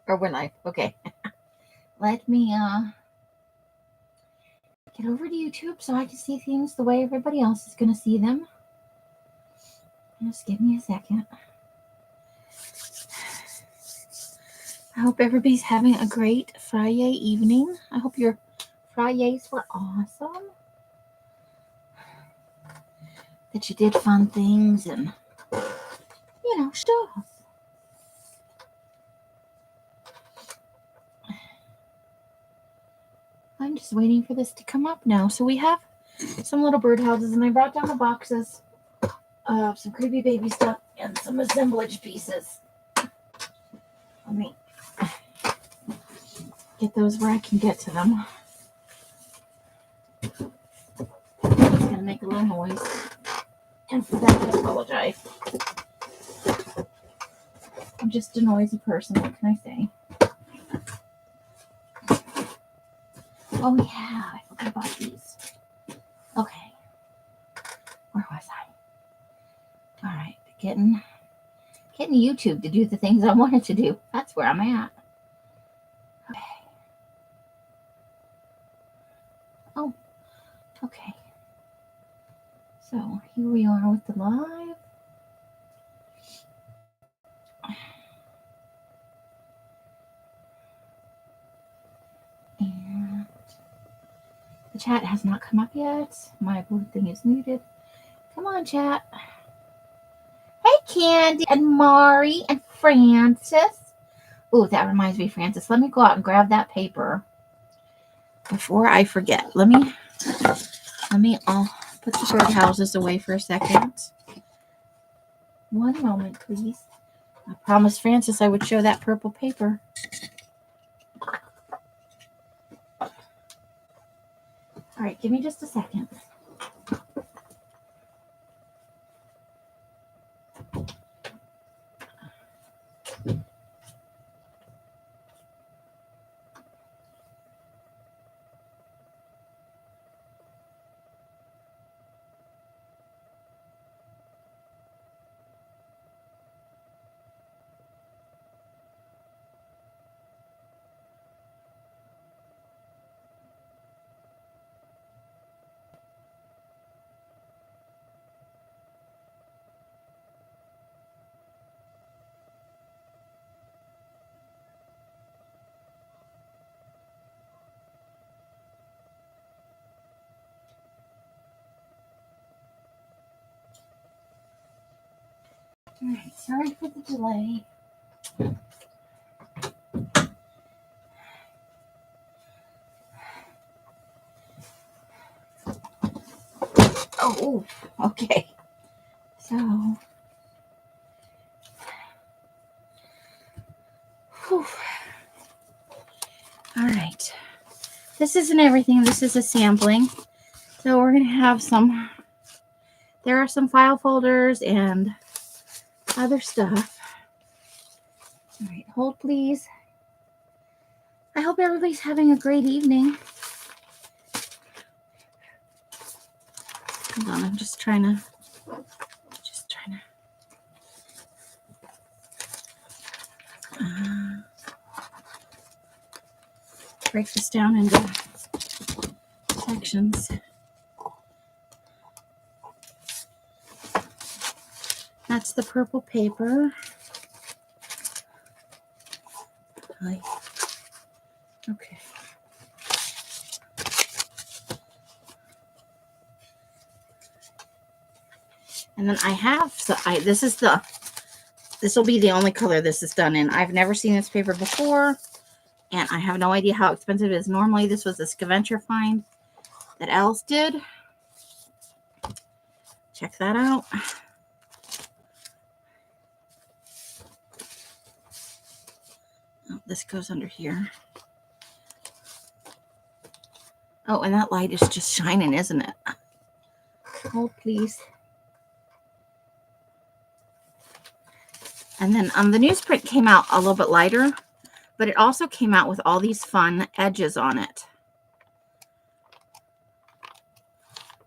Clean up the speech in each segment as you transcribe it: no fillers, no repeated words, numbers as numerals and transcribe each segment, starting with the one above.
Or we're live. Okay. Let me get over to YouTube so I can see things the way everybody else is going to see them. Just give me a second. I hope everybody's having a great Fri-Yay evening. I hope your Fri-Yays were awesome. That you did fun things and, stuff. I'm just waiting for this to come up now. So we have some little birdhouses, and I brought down the boxes of some creepy baby stuff and some assemblage pieces. Let me get those where I can get to them. It's going to make a little noise. And for that, I apologize. I'm just a noisy person. What can I say? Oh, yeah. I forgot about these. Okay. Where was I? All right. Getting YouTube to do the things I wanted to do. That's where I'm at. Okay. Oh, okay. So here we are with the live. And the chat has not come up yet. My blue thing is muted. Come on, chat. Hey, Candy and Mari and Francis. Oh, that reminds me, Francis. Let me go out and grab that paper before I forget. Let me put the birdhouses away for a second. One moment, please. I promised Francis I would show that purple paper. All right, give me just a second. All right, sorry for the delay. Oh, okay. So, whew. All right. This isn't everything. This is a sampling. So we're going to have there are some file folders and other stuff. All right, hold please. I hope everybody's having a great evening. Hold on, I'm just trying to break this down into sections. That's the purple paper. Okay. And then I have, this will be the only color this is done in. I've never seen this paper before, and I have no idea how expensive it is. Normally, this was a scavenger find that Alice did. Check that out. Oh, this goes under here. Oh, and that light is just shining, isn't it? Hold, please. And then the newsprint came out a little bit lighter, but it also came out with all these fun edges on it.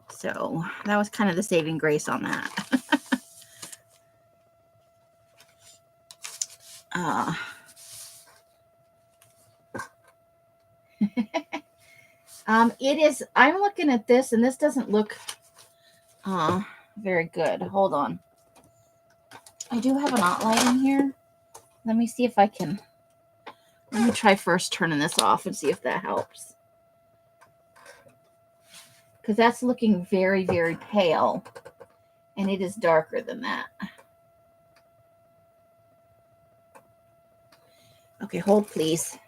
So that was kind of the saving grace on that. It is, I'm looking at this and this doesn't look very good. Hold on. I do have an aught light in here. Let me see if I can. Let me try first turning this off and see if that helps. Because that's looking very, very pale. And it is darker than that. Okay, hold please.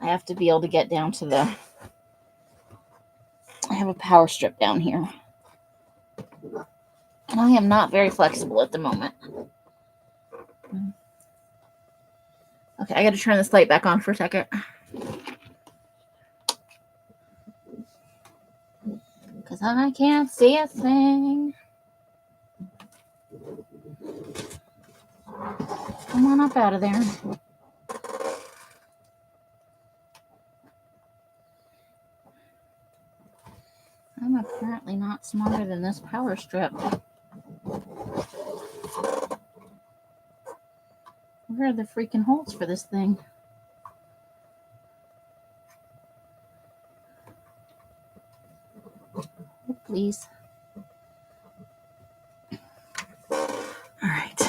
I have to be able to get down to the... I have a power strip down here. And I am not very flexible at the moment. Okay, I got to turn this light back on for a second. Because I can't see a thing. Come on up out of there. I'm apparently not smarter than this power strip. Where are the freaking holes for this thing? Oh, please. All right.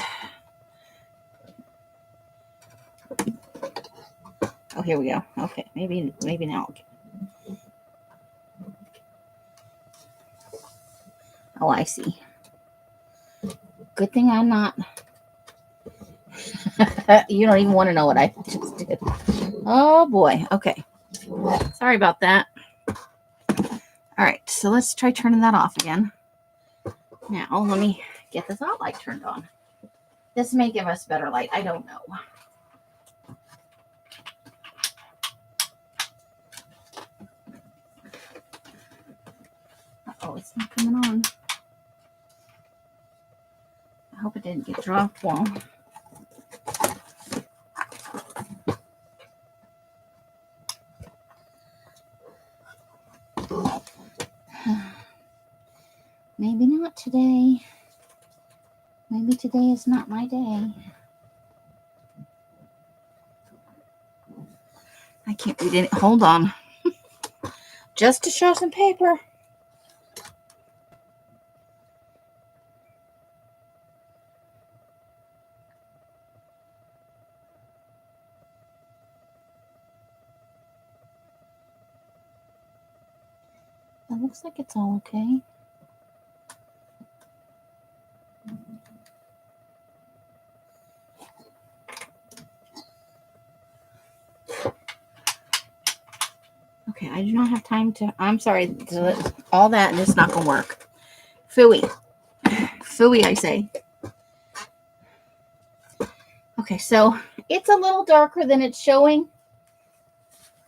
Oh, here we go. Okay, maybe now. Oh, I see. Good thing I'm not. You don't even want to know what I just did. Oh boy. Okay. Sorry about that. All right, so let's try turning that off again. Now, let me get this out light turned on. This may give us better light. I don't know. Oh, it's not coming on. I hope it didn't get dropped while. Maybe not today. Maybe today is not my day. I can't read it. Hold on. Just to show some paper. It looks like it's all okay. Okay, I do not have time to... I'm sorry. All that and it's not going to work. Phooey. Phooey, I say. Okay, so it's a little darker than it's showing.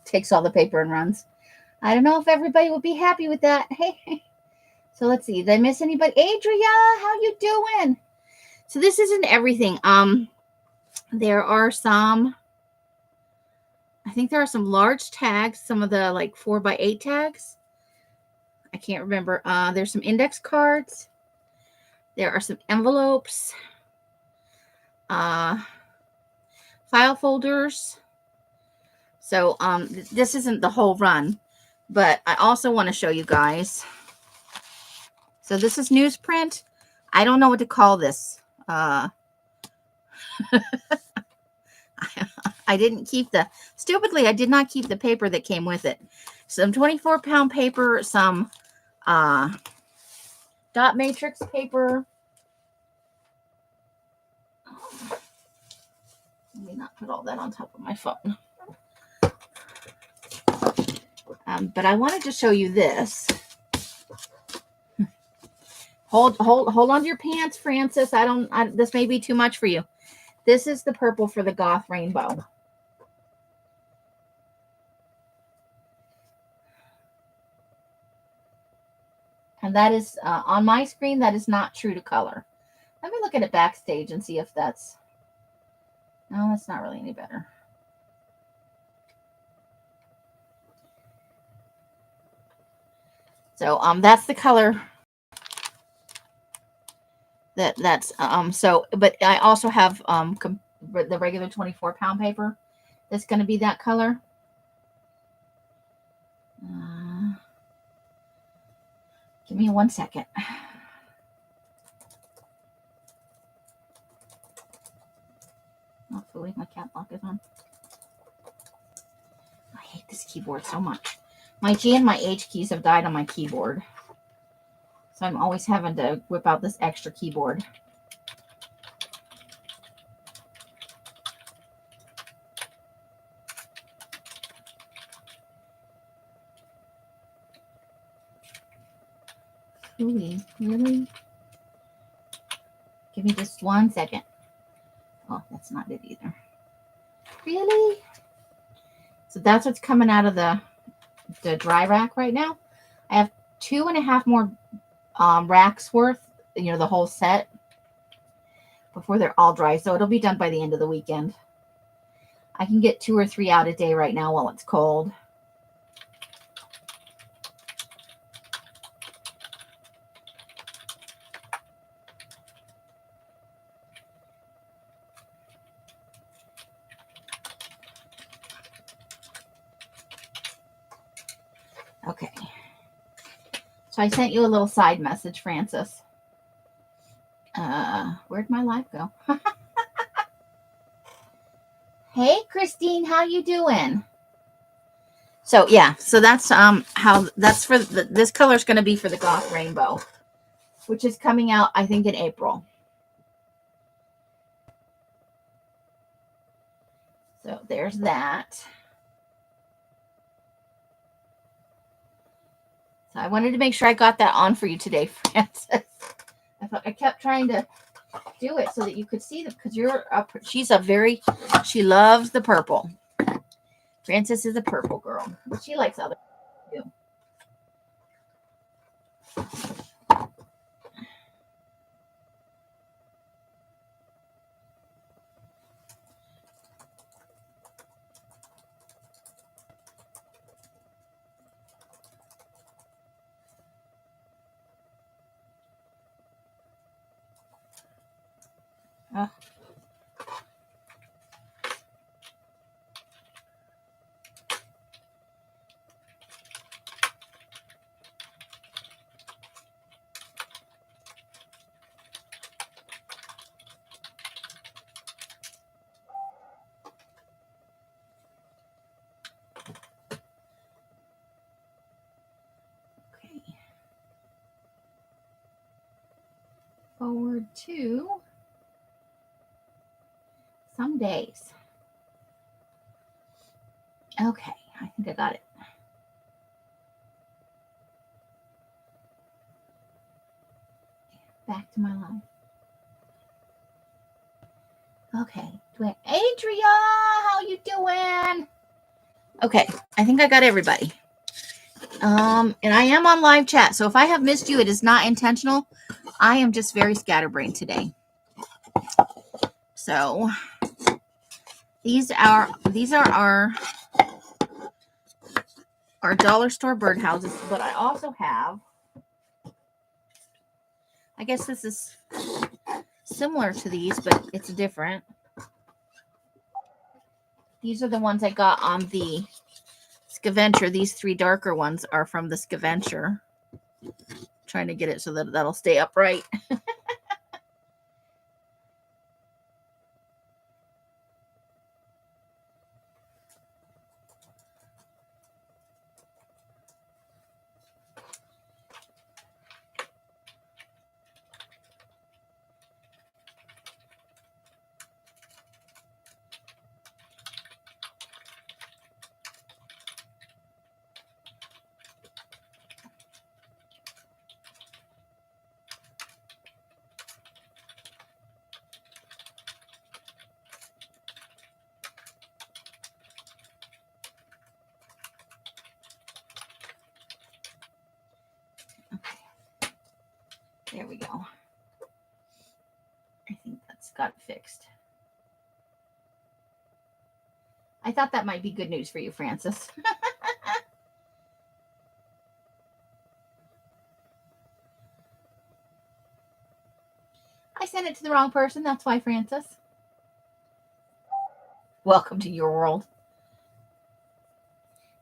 Takes all the paper and runs. I don't know if everybody would be happy with that. Hey. So let's see. Did I miss anybody? Adria, how you doing? So this isn't everything. There are some... I think there are some large tags, some of the like 4x8 tags. I can't remember. There's some index cards. There are some envelopes. File folders. So this isn't the whole run, but I also want to show you guys. So this is newsprint. I don't know what to call this. I didn't keep stupidly, I did not keep the paper that came with it. Some 24-pound paper, some dot matrix paper. Let me not put all that on top of my phone. But I wanted to show you this. Hold on to your pants, Francis. This may be too much for you. This is the purple for the Goth Rainbow. And that is, on my screen, that is not true to color. Let me look at it backstage and see if that's... No, that's not really any better. So, that's the color. That's so, but I also have the regular 24-pound paper that's going to be that color. Give me 1 second. I believe my cat lock is on. I hate this keyboard so much. My G and my H keys have died on my keyboard, so I'm always having to whip out this extra keyboard. Really? Give me just 1 second. Oh, that's not it either. Really? So that's what's coming out of the dry rack right now. I have 2.5 more racks worth, the whole set, before they're all dry. So it'll be done by the end of the weekend. I can get 2 or 3 out a day right now while it's cold. Okay. So I sent you a little side message, Francis. Where'd my live go? Hey, Christine, how you doing? So yeah, so that's how that's for this color is going to be for the Goth Rainbow, which is coming out, I think, in April. So there's that. So I wanted to make sure I got that on for you today, Francis. I kept trying to do it so that you could see them, because she loves the purple. Francis is a purple girl, but she likes other too. Oh. Okay. Forward to some days. Okay, I think I got it. Back to my line. Okay, Adria, how you doing? Okay, I think I got everybody. And I am on live chat, so if I have missed you, it is not intentional. I am just very scatterbrained today. So these are our dollar store birdhouses, but I also have, I guess this is similar to these, but it's different. These are the ones I got on the Scaventure. These 3 darker ones are from the Scaventure. Trying to get it so that that'll stay upright. There we go. I think that's got it fixed. I thought that might be good news for you, Francis. sent it to the wrong person. That's why, Francis. Welcome to your world.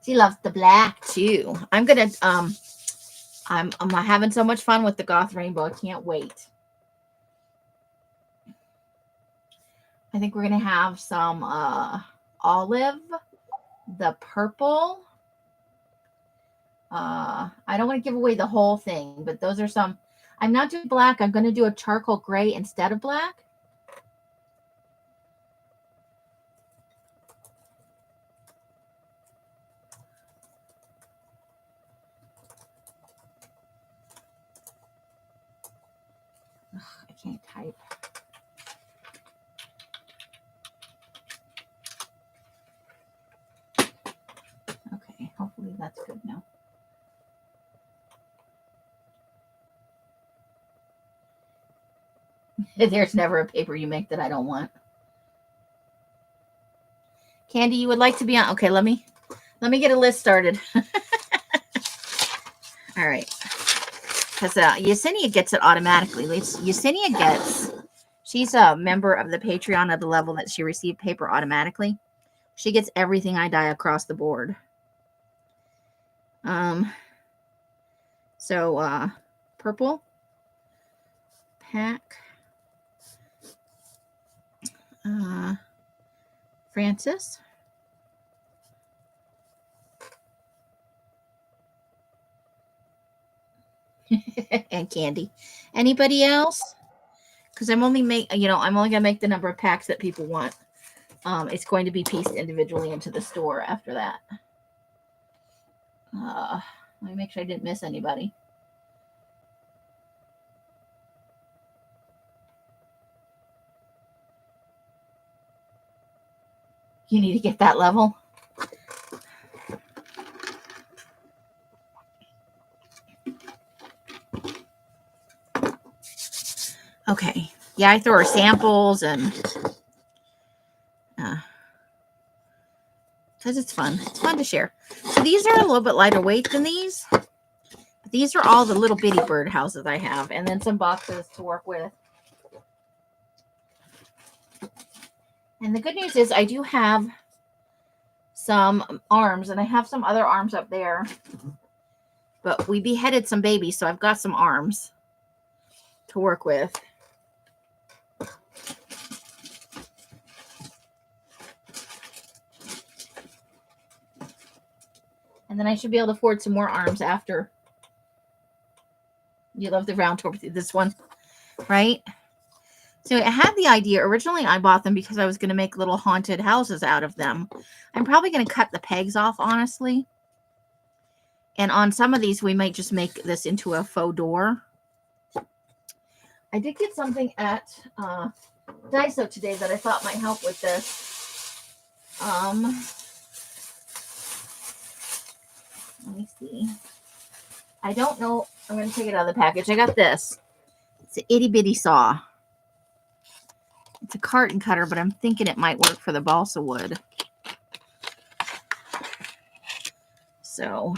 She loves the black too. I'm gonna I'm having so much fun with the goth rainbow. I can't wait. I think we're gonna have some olive, the purple. I don't want to give away the whole thing, but those are some. I'm not doing black. I'm going to do a charcoal gray instead of black. Ugh, I can't type. Okay, hopefully that's good now. There's never a paper you make that I don't want. Candy, you would like to be on? Okay, let me get a list started. All right, because Yesenia gets it automatically. Yesenia gets. She's a member of the Patreon at the level that she received paper automatically. She gets everything I dye across the board. So purple pack. Francis. And Candy. Anybody else? Because I'm only gonna make the number of packs that people want. It's going to be pieced individually into the store after that. Let me make sure I didn't miss anybody. You need to get that level. Okay. Yeah, I throw her samples and because it's fun. It's fun to share. So these are a little bit lighter weight than these. But these are all the little bitty birdhouses I have, and then some boxes to work with. And the good news is I do have some arms, and I have some other arms up there. But we beheaded some babies, so I've got some arms to work with. And then I should be able to afford some more arms after. You love the round tour, this one, right? So I had the idea. Originally, I bought them because I was going to make little haunted houses out of them. I'm probably going to cut the pegs off, honestly. And on some of these, we might just make this into a faux door. I did get something at Daiso today that I thought might help with this. Let me see. I don't know. I'm going to take it out of the package. I got this. It's an itty bitty saw. It's a carton cutter, but I'm thinking it might work for the balsa wood. So,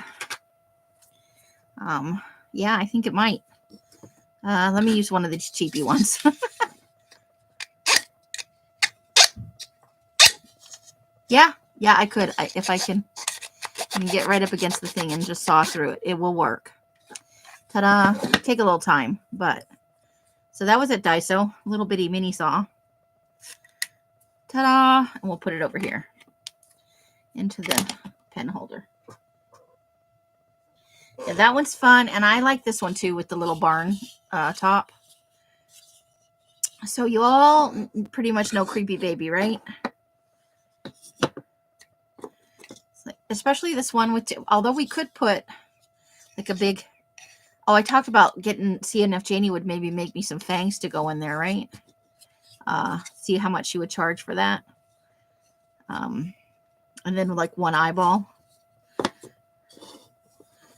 yeah, I think it might. Let me use one of these cheapy ones. Yeah, I could. If I can get right up against the thing and just saw through it, it will work. Ta-da. Take a little time, but. So that was at Daiso. Little bitty mini saw. Ta-da. And we'll put it over here into the pen holder. Yeah, that one's fun. And I like this one too with the little barn top. So you all pretty much know Creepy Baby, right? Especially this one with, although we could put like a big, I talked about seeing if Janie would maybe make me some fangs to go in there, right? See how much she would charge for that. And then like one eyeball.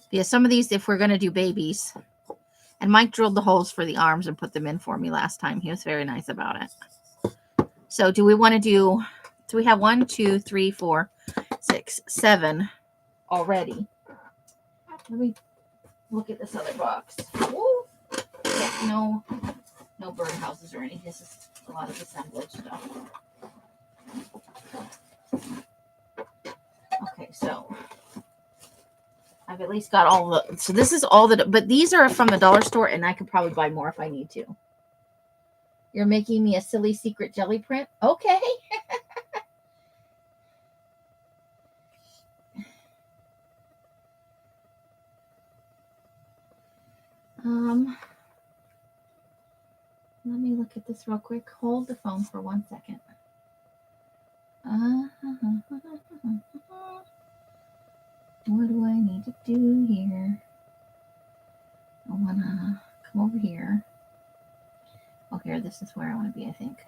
Yeah, some of these, if we're going to do babies, and Mike drilled the holes for the arms and put them in for me last time. He was very nice about it. So do we want to do we have 1, 2, 3, 4, 6, 7 already. Let me look at this other box. Ooh. Yeah, no no birdhouses or anything. This is a lot of assemblage stuff. Okay, so I've at least got all the, so this is all the, but these are from the dollar store and I could probably buy more if I need to. You're making me a silly secret jelly print? Okay. Let me look at this real quick. Hold the phone for 1 second. What do I need to do here? I want to come over here. Oh, here, this is where I want to be, I think.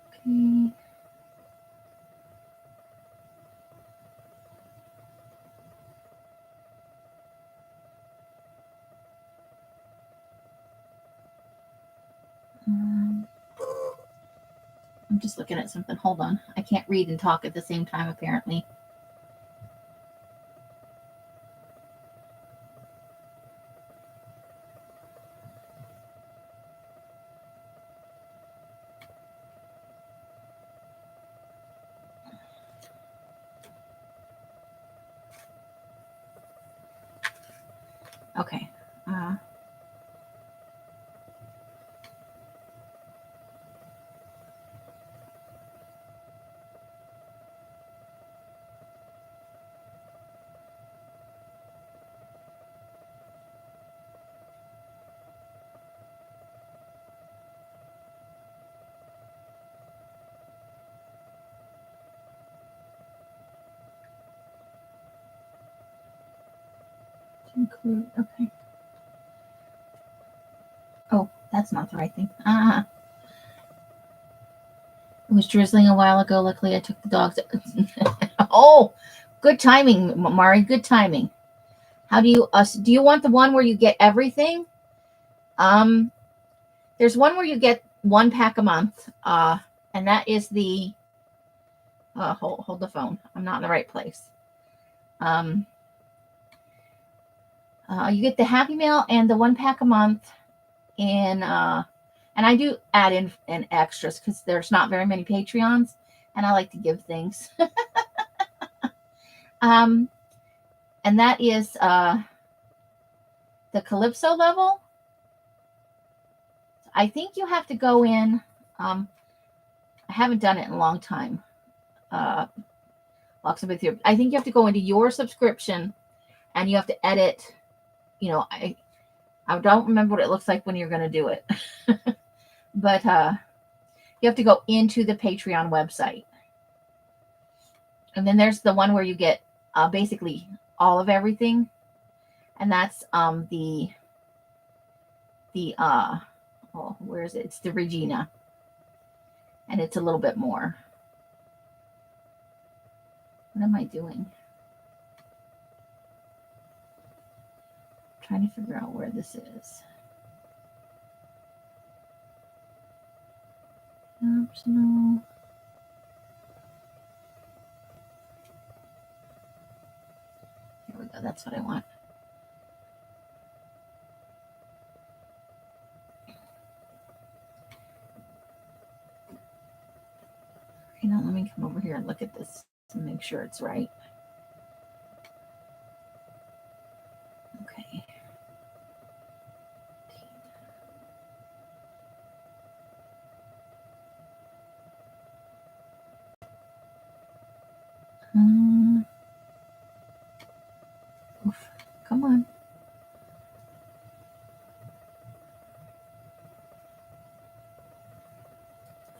Okay. I'm just looking at something. Hold on. I can't read and talk at the same time, apparently. Okay. Include, okay. Oh, that's not the right thing. It was drizzling a while ago. Luckily, I took the dogs. Oh, good timing, Mari. Good timing. How do you want the one where you get everything? There's one where you get 1 pack a month. And that is the, hold the phone. I'm not in the right place. You get the Happy Meal and the 1 pack a month in, and I do add in extras because there's not very many Patreons and I like to give things. And that is the Calypso level. I think you have to go in. I haven't done it in a long time. I think you have to go into your subscription and you have to edit. You know, I don't remember what it looks like when you're going to do it. But you have to go into the Patreon website. And then there's the one where you get basically all of everything. And that's where is it? It's the Regina. And it's a little bit more. What am I doing? I'm trying to figure out where this is. Optional. Here we go. That's what I want. You know, let me come over here and look at this to make sure it's right. Okay. Oof. Come on.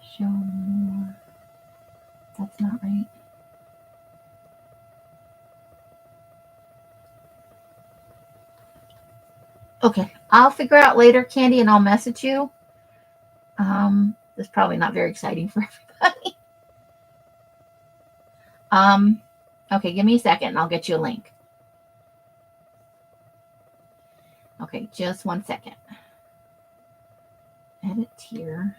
Show more. That's not right. Okay, I'll figure out later, Candy, and I'll message you. This is probably not very exciting for everybody. Okay, give me a second and I'll get you a link. Okay, just 1 second. Edit here.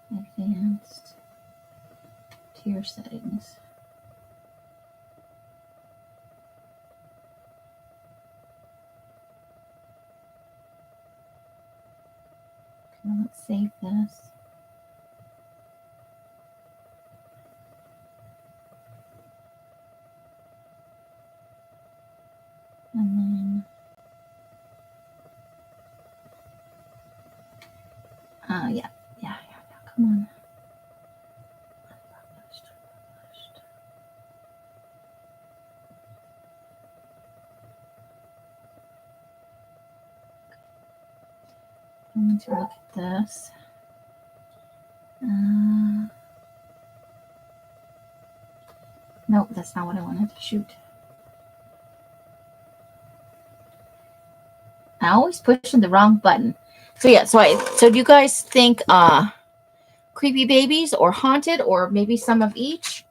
Advanced. tier settings. Okay, let's save this. And then yeah, come on. I'm going to look at this. Nope, that's not what I wanted. Shoot. I always pushing the wrong button. So yeah, so do you guys think creepy babies or haunted or maybe some of each?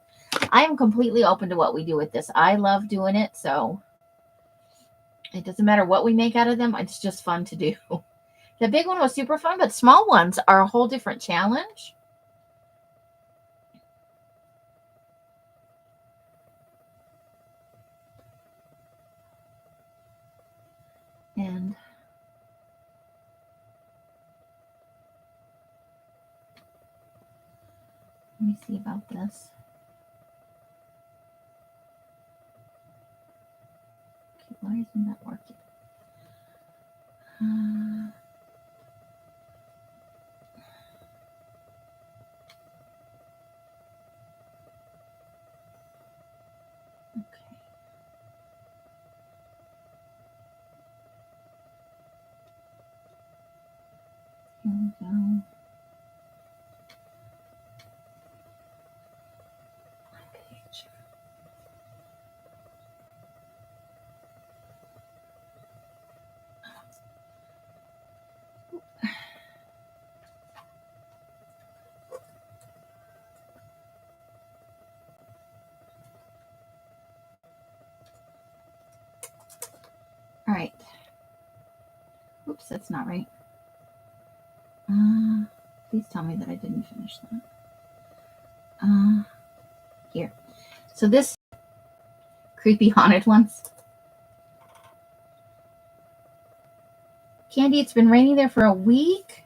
I am completely open to what we do with this. I love doing it, so it doesn't matter what we make out of them. It's just fun to do. The big one was super fun, but small ones are a whole different challenge. And let me see about this. Okay, why isn't that working? Okay. Here we go. Page. All right. Oops, that's not right. Please tell me that I didn't finish that. Here. So this creepy haunted ones. Candy, it's been raining there for a week.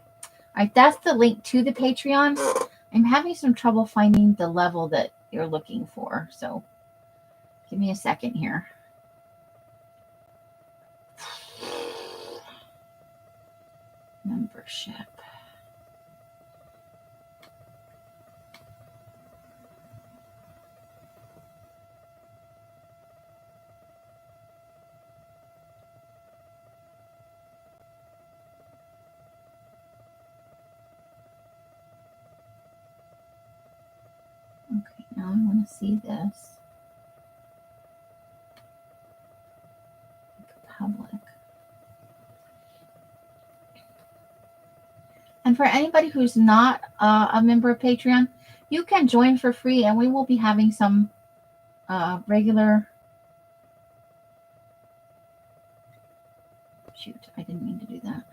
All right, that's the link to the Patreon. I'm having some trouble finding the level that you're looking for, so give me a second here. Membership. Okay, now I want to see this. Public. And for anybody who's not a member of Patreon, you can join for free, and we will be having some regular. Shoot, I didn't mean to do that.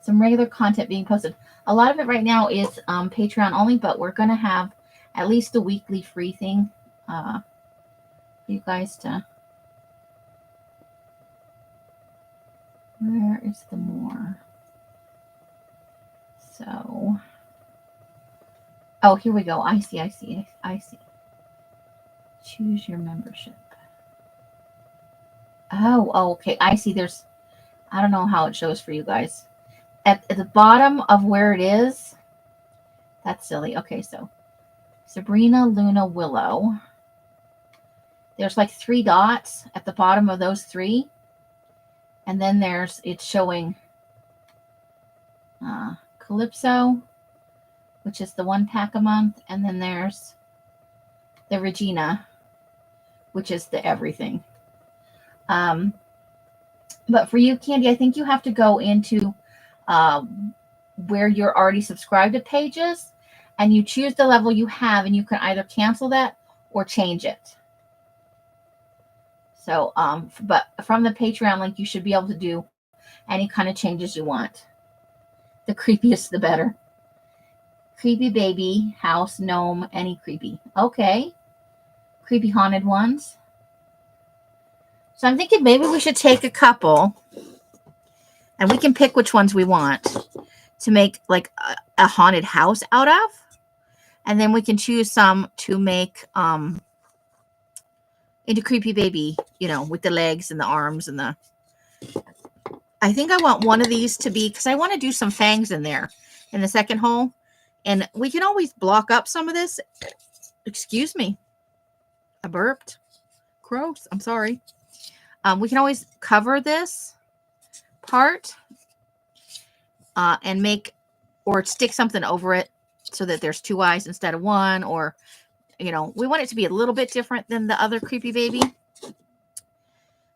Some regular content being posted. A lot of it right now is Patreon only, but we're going to have at least a weekly free thing for you guys to. Where is the more? So, oh, here we go. I see. Choose your membership. Oh, okay. I see. I don't know how it shows for you guys. At the bottom of where it is, that's silly. Okay, so Sabrina, Luna, Willow. There's like 3 dots at the bottom of those 3. And then it's showing Calypso, which is the 1 pack a month. And then there's the Regina, which is the everything. But for you, Candy, I think you have to go into where you're already subscribed to pages, and you choose the level you have, and you can either cancel that or change it. So, but from the Patreon link, you should be able to do any kind of changes you want. The creepiest, the better. Creepy baby, house, gnome, any creepy. Okay. Creepy haunted ones. So I'm thinking maybe we should take a couple and we can pick which ones we want to make like a haunted house out of. And then we can choose some to make into creepy baby, you know, with the legs and the arms and the... I think I want one of these to be, because I want to do some fangs in there in the second hole. And we can always block up some of this. Excuse me. I burped. Gross. I'm sorry. We can always cover this part and make, or stick something over it so that there's 2 eyes instead of 1, or, you know, we want it to be a little bit different than the other creepy baby.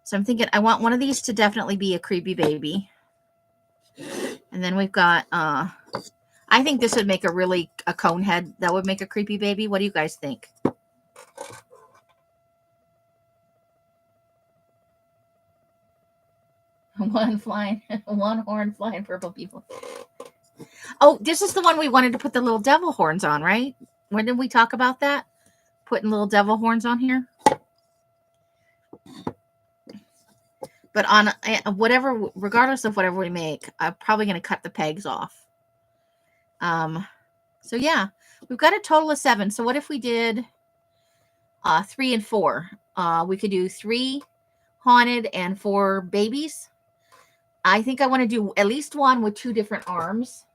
So I'm thinking I want one of these to definitely be a creepy baby. And then we've got, I think this would make a cone head that would make a creepy baby. What do you guys think? One horn flying purple people. Oh, this is the one we wanted to put the little devil horns on, right? When did we talk about that? Putting little devil horns on here. But on whatever, regardless of whatever we make, I'm probably going to cut the pegs off. So yeah, we've got a total of 7. So what if we did 3 and 4? We could do 3 haunted and 4 babies. I think I want to do at least one with 2 different arms.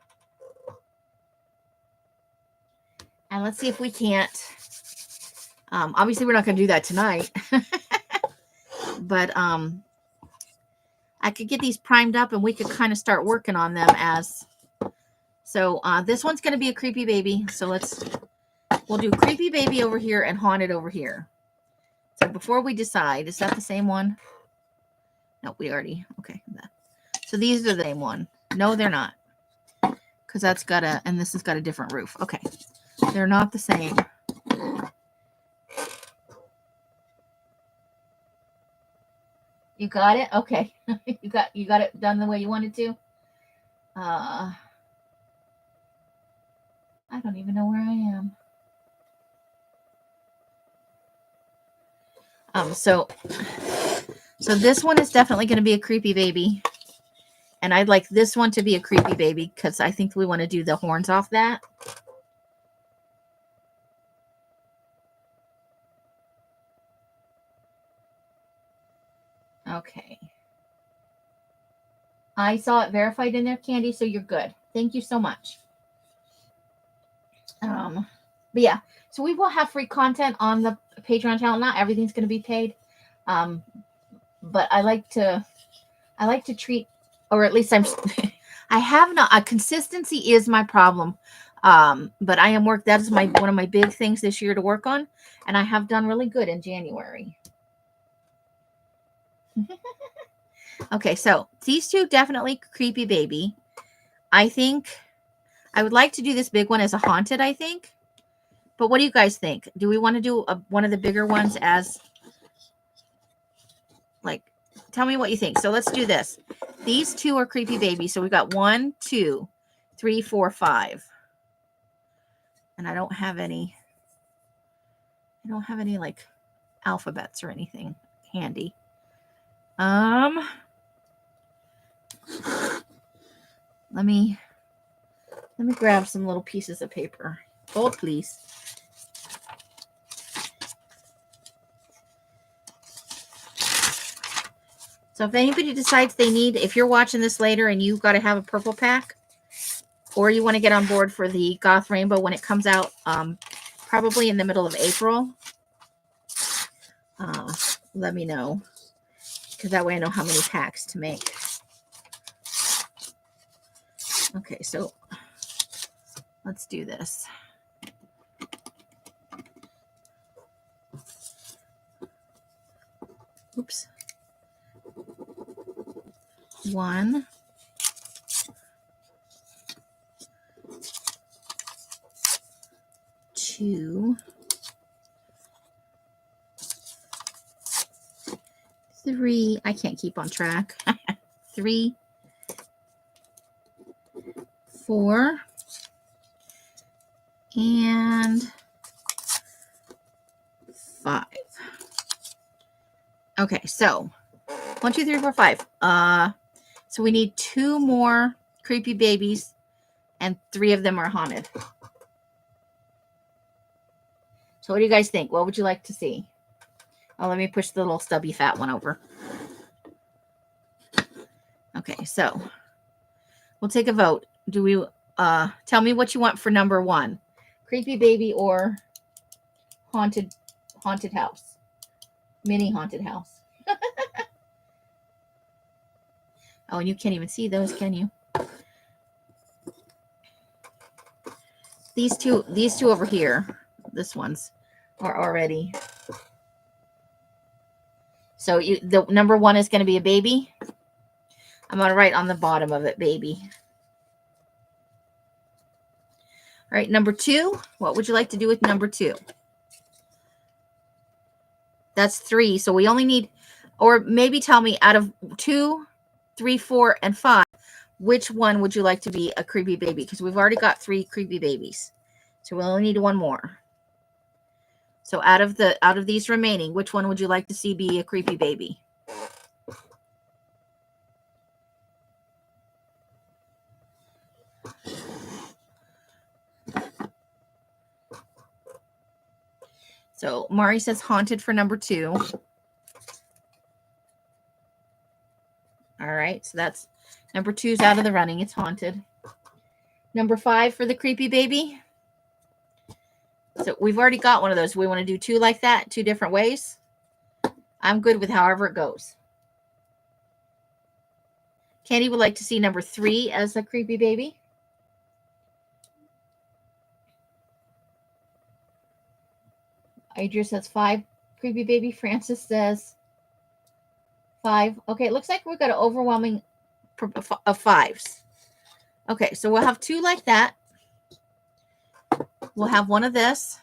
And let's see if we can't. Obviously, we're not going to do that tonight. But I could get these primed up and we could kind of start working on them as... So this one's going to be a creepy baby. So we'll do creepy baby over here and haunted over here. So before we decide, is that the same one? No, we already, okay. So these are the same one. No, they're not. Because that's got and this has got a different roof. Okay. They're not the same. You got it? Okay. you got it done the way you wanted to? I don't even know where I am. So this one is definitely going to be a creepy baby. And I'd like this one to be a creepy baby because I think we want to do the horns off that. Okay. I saw it verified in there, Candy, so you're good. Thank you so much. But yeah, so we will have free content on the Patreon channel. Not everything's going to be paid. But I like to treat, or at least I have not, consistency is my problem. But I am that is one of my big things this year to work on. And I have done really good in January. Okay, so these 2 definitely creepy baby. I think I would like to do this big one as a haunted, I think. But what do you guys think? Do we want to do one of the bigger ones as, like, tell me what you think. So let's do this. These 2 are creepy babies. So we've got 1, 2, 3, 4, 5. And I don't have any like alphabets or anything handy. Let me grab some little pieces of paper. Hold, please. So if anybody decides if you're watching this later and you've got to have a purple pack, or you want to get on board for the Goth Rainbow when it comes out, probably in the middle of April, let me know. Because that way I know how many packs to make. Okay, so let's do this. Oops. 1, 2, 3. I can't keep on track. 3, 4, and 5. Okay, so 1, 2, 3, 4, 5. So we need 2 more creepy babies, and 3 of them are haunted. So what do you guys think? What would you like to see? Oh, let me push the little stubby fat one over. Okay, so we'll take a vote. Do we tell me what you want for number 1? Creepy baby or haunted house? Mini haunted house. Oh, and you can't even see those, can you? These two over here, this one's are already. So the number 1 is going to be a baby. I'm going to write on the bottom of it, baby. All right, number 2. What would you like to do with number 2? That's 3. So we only need, or maybe tell me out of 2, 3, 4, and 5, which one would you like to be a creepy baby? Because we've already got 3 creepy babies. So we only need 1 more. So out of these remaining, which one would you like to see be a creepy baby? So Mari says haunted for number 2. All right, so that's number 2's out of the running. It's haunted. Number 5 for the creepy baby. So we've already got one of those. We want to do 2 like that, 2 different ways. I'm good with however it goes. Candy would like to see number 3 as a creepy baby. Adria says 5 creepy baby. Francis says 5. Okay, it looks like we've got an overwhelming of 5s. Okay, so we'll have 2 like that. We'll have one of this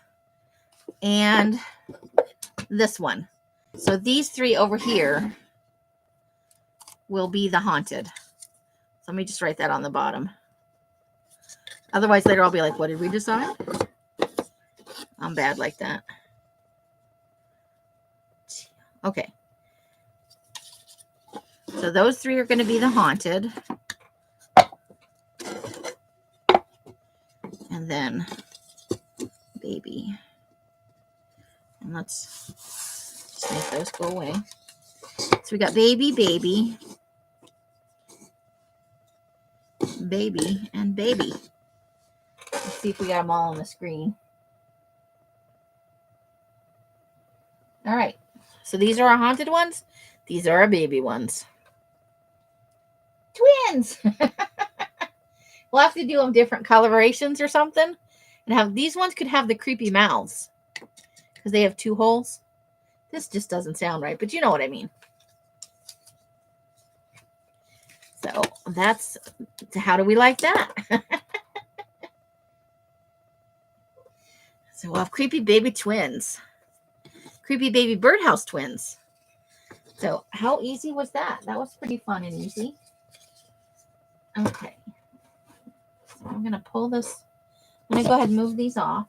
and this one. So these 3 over here will be the haunted. So let me just write that on the bottom. Otherwise, later I'll be like, what did we decide? I'm bad like that. Okay. So those 3 are going to be the haunted. And then baby. And let's just make those go away. So we got baby, baby, baby, and baby. Let's see if we got them all on the screen. All right. So these are our haunted ones. These are our baby ones. Twins. We'll have to do them different colorations or something. And have these ones could have the creepy mouths because they have 2 holes. This just doesn't sound right, but you know what I mean. So that's, how do we like that? So we'll have creepy baby twins. Creepy baby birdhouse twins. So how easy was that? That was pretty fun and easy. Okay. So I'm going to pull this. I'm going to go ahead and move these off.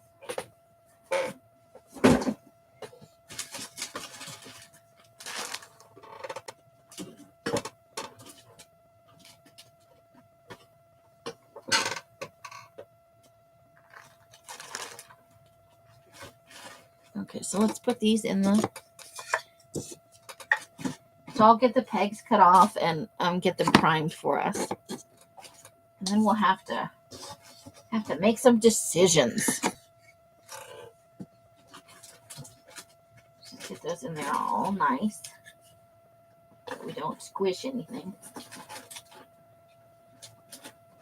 Okay, so let's put these in the... So I'll get the pegs cut off and get them primed for us. And then we'll have to make some decisions. Just get those in there all nice. So we don't squish anything.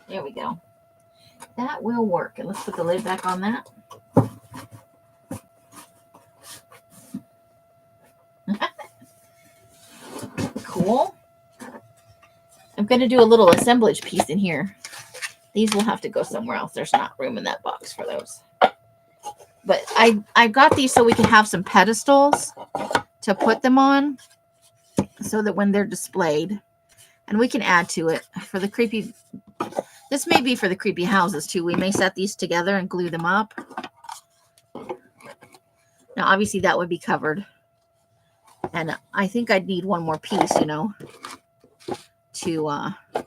There we go. That will work. And let's put the lid back on that. Cool. I'm going to do a little assemblage piece in here. These will have to go somewhere else. There's not room in that box for those. But I got these so we can have some pedestals to put them on so that when they're displayed, and we can add to it for the creepy This may be for the creepy houses too. We may set these together and glue them up. Now, obviously that would be covered. And I think I'd need one more piece, you know, to, but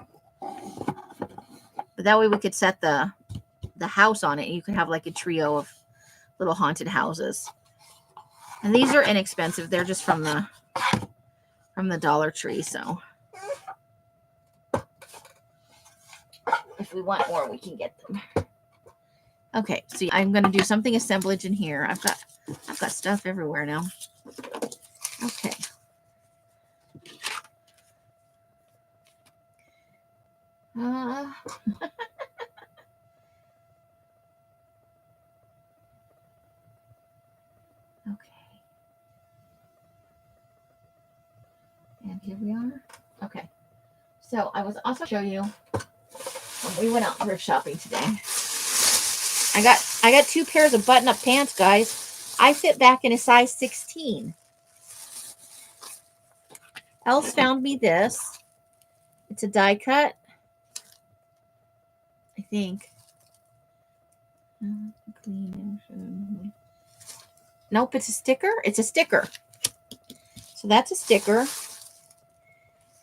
that way we could set the house on it. And you could have like a trio of little haunted houses. And these are inexpensive. They're just from the Dollar Tree. So if we want more, we can get them. Okay, so I'm going to do something assemblage in here. I've got stuff everywhere now. Okay. Okay. And here we are. Okay. So I was also show you when we went out thrift shopping today. I got 2 pairs of button-up pants, guys. I fit back in a size 16. Els found me this. It's a die cut, I think. Nope, it's a sticker. It's a sticker. So that's a sticker.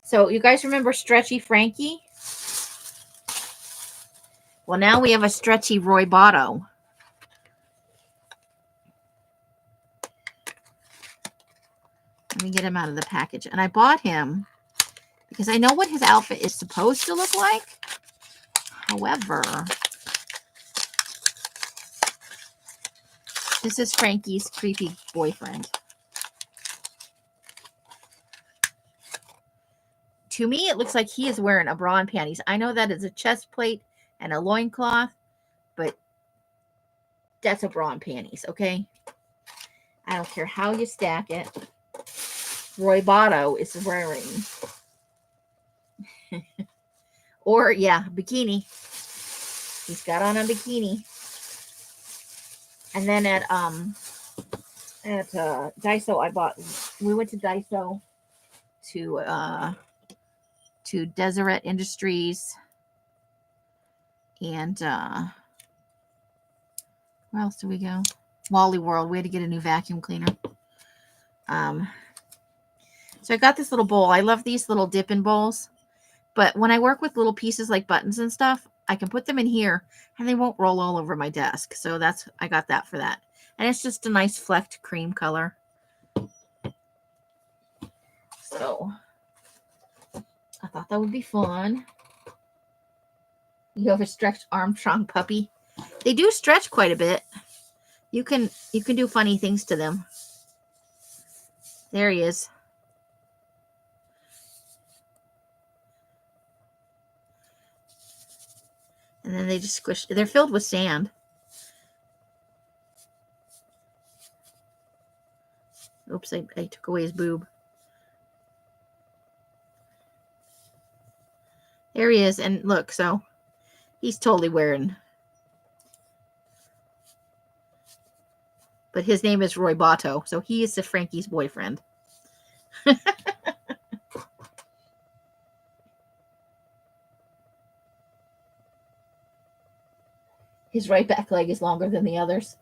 So you guys remember Stretchy Frankie? Well, now we have a Stretchy Roy Botto. Let me get him out of the package. And I bought him because I know what his outfit is supposed to look like. However, this is Frankie's creepy boyfriend. To me, it looks like he is wearing a bra and panties. I know that is a chest plate and a loincloth, but that's a bra and panties, okay? I don't care how you stack it. Roy Botto is wearing. Or, yeah, bikini. He's got on a bikini. And then at Daiso, we went to Daiso to Deseret Industries. And where else did we go? Wally World. We had to get a new vacuum cleaner. So I got this little bowl. I love these little dipping bowls. But when I work with little pieces like buttons and stuff, I can put them in here and they won't roll all over my desk. So I got that for that. And it's just a nice flecked cream color. So I thought that would be fun. You have a stretched Armstrong puppy. They do stretch quite a bit. You can do funny things to them. There he is. And then they just squish. They're filled with sand. Oops, I took away his boob. There he is. And look, so he's totally wearing. But his name is Roy Botto, so he is the Frankie's boyfriend. His right back leg is longer than the others.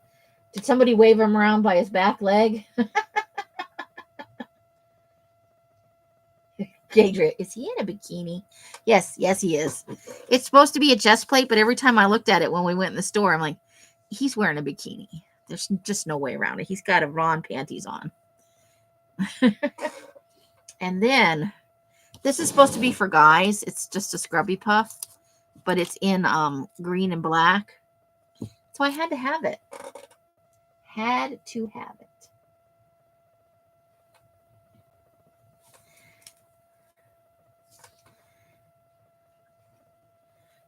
Did somebody wave him around by his back leg? Jadria, is he in a bikini? Yes, he is. It's supposed to be a chest plate, but every time I looked at it when we went in the store, I'm like, he's wearing a bikini. There's just no way around it. He's got a bra and panties on. And then, this is supposed to be for guys. It's just a scrubby puff, but it's in green and black. So I had to have it. Had to have it.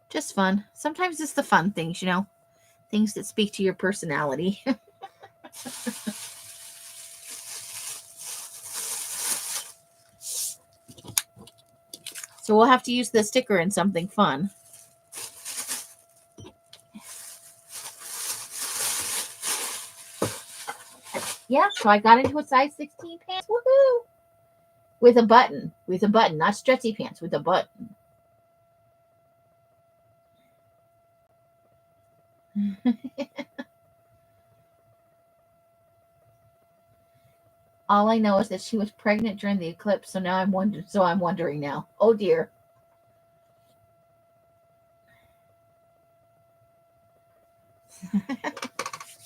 Just fun. Sometimes it's the fun things, you know. Things that speak to your personality. So we'll have to use the sticker in something fun. Yeah, so I got into a size 16 pants. Woohoo! With a button. With a button. Not stretchy pants. With a button. All I know is that she was pregnant during the eclipse, so now I'm wondering now. Oh dear.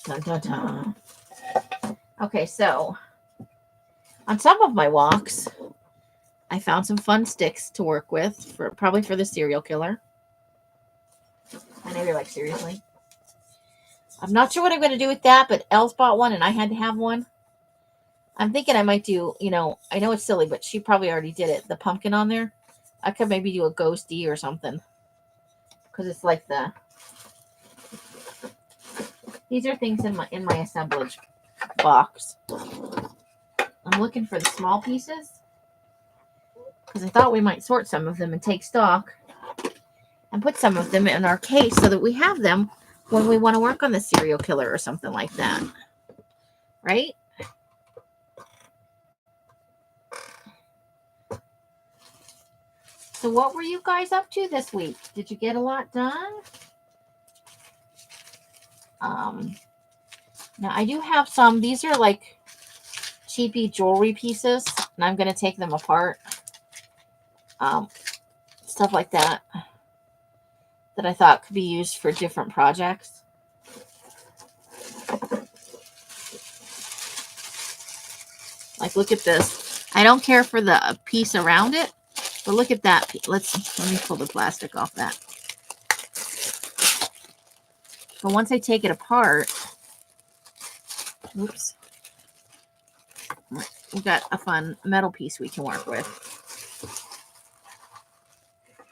Dun, dun, dun. Okay, so on some of my walks, I found some fun sticks to work with probably for the serial killer. I know you're like, seriously? I'm not sure what I'm going to do with that, but Els bought one and I had to have one. I'm thinking I might do, I know it's silly, but she probably already did it. The pumpkin on there. I could maybe do a ghosty or something. Because it's like these are things in my assemblage box. I'm looking for the small pieces. Because I thought we might sort some of them and take stock. And put some of them in our case so that we have them when we want to work on the serial killer or something like that. Right? So what were you guys up to this week? Did you get a lot done? Now I do have some. These are like cheapy jewelry pieces, and I'm going to take them apart. Stuff like that I thought could be used for different projects. Like, look at this. I don't care for the piece around it, but look at that. Let me pull the plastic off that. But once I take it apart, oops, we've got a fun metal piece we can work with.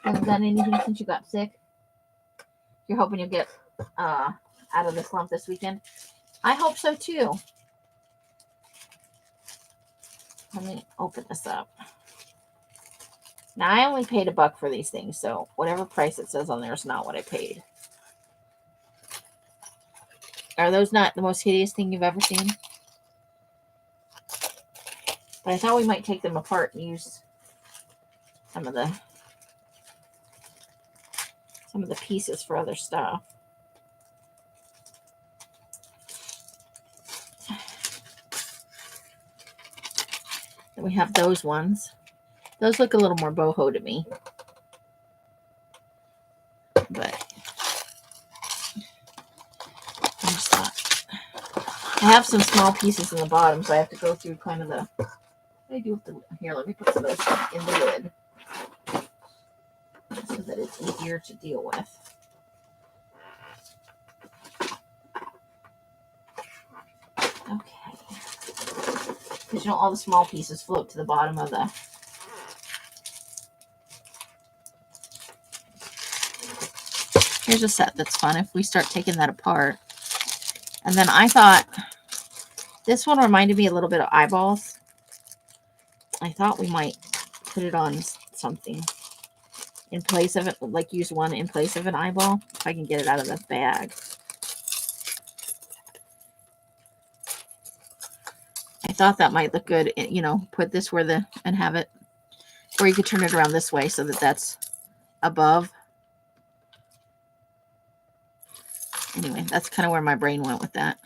Haven't done anything since you got sick? You're hoping you'll get out of the slump this weekend? I hope so too. Let me open this up. Now, I only paid $1 for these things, so whatever price it says on there is not what I paid. Are those not the most hideous thing you've ever seen? But I thought we might take them apart and use some of the pieces for other stuff. Then we have those ones. Those look a little more boho to me. But I just thought I have some small pieces in the bottom, so I have to go through kind of the. I do have to. Here, let me put some of those in the lid so that it's easier to deal with. Okay. Because all the small pieces float to the bottom of the. Here's a set that's fun if we start taking that apart. And then I thought this one reminded me a little bit of eyeballs. I thought we might put it on something in place of it, like use one in place of an eyeball, if I can get it out of the bag. I thought that might look good, put this and have it, or you could turn it around this way so that that's above. Anyway, that's kind of where my brain went with that.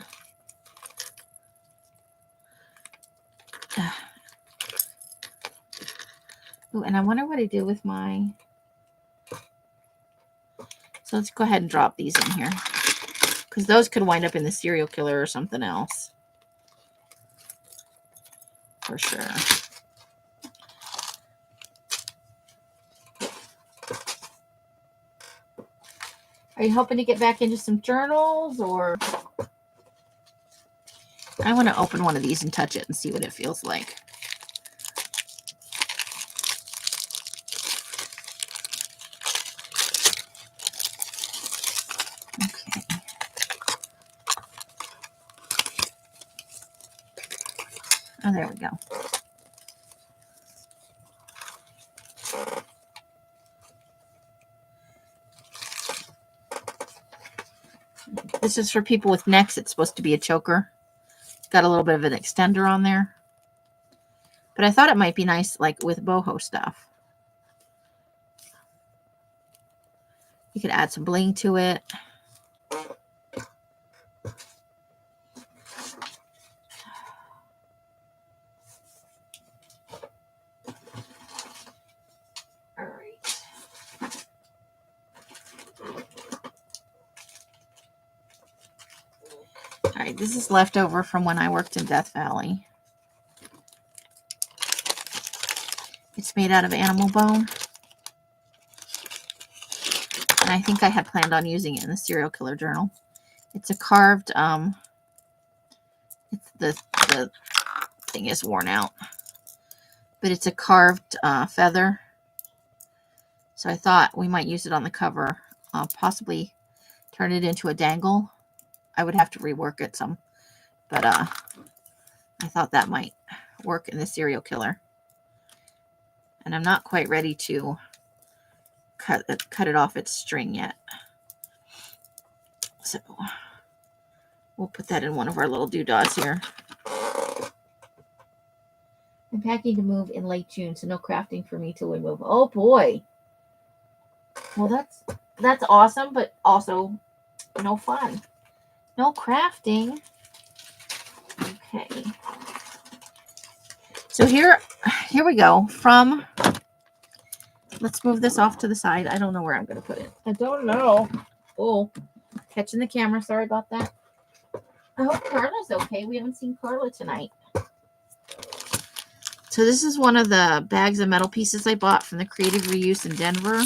Ooh, and I wonder what I do with my. So let's go ahead and drop these in here, because those could wind up in the serial killer or something else. For sure. Are you hoping to get back into some journals, or? I want to open one of these and touch it and see what it feels like. Okay. Oh, there we go. This is for people with necks. It's supposed to be a choker. It's got a little bit of an extender on there. But I thought it might be nice, like with boho stuff. You could add some bling to it. right, this is leftover from when I worked in Death Valley. It's made out of animal bone. And I think I had planned on using it in the serial killer journal. It's a carved, the thing is worn out. But it's a carved feather. So I thought we might use it on the cover. Possibly turn it into a dangle. I would have to rework it some. But I thought that might work in the serial killer. And I'm not quite ready to cut it off its string yet. So we'll put that in one of our little doodads here. I'm packing to move in late June, so no crafting for me till we move. Oh boy. Well, that's awesome, but also no fun. No crafting. Okay. So here we go. Let's move this off to the side. I don't know where I'm going to put it. I don't know. Oh, catching the camera. Sorry about that. I hope Carla's okay. We haven't seen Carla tonight. So this is one of the bags of metal pieces I bought from the Creative Reuse in Denver.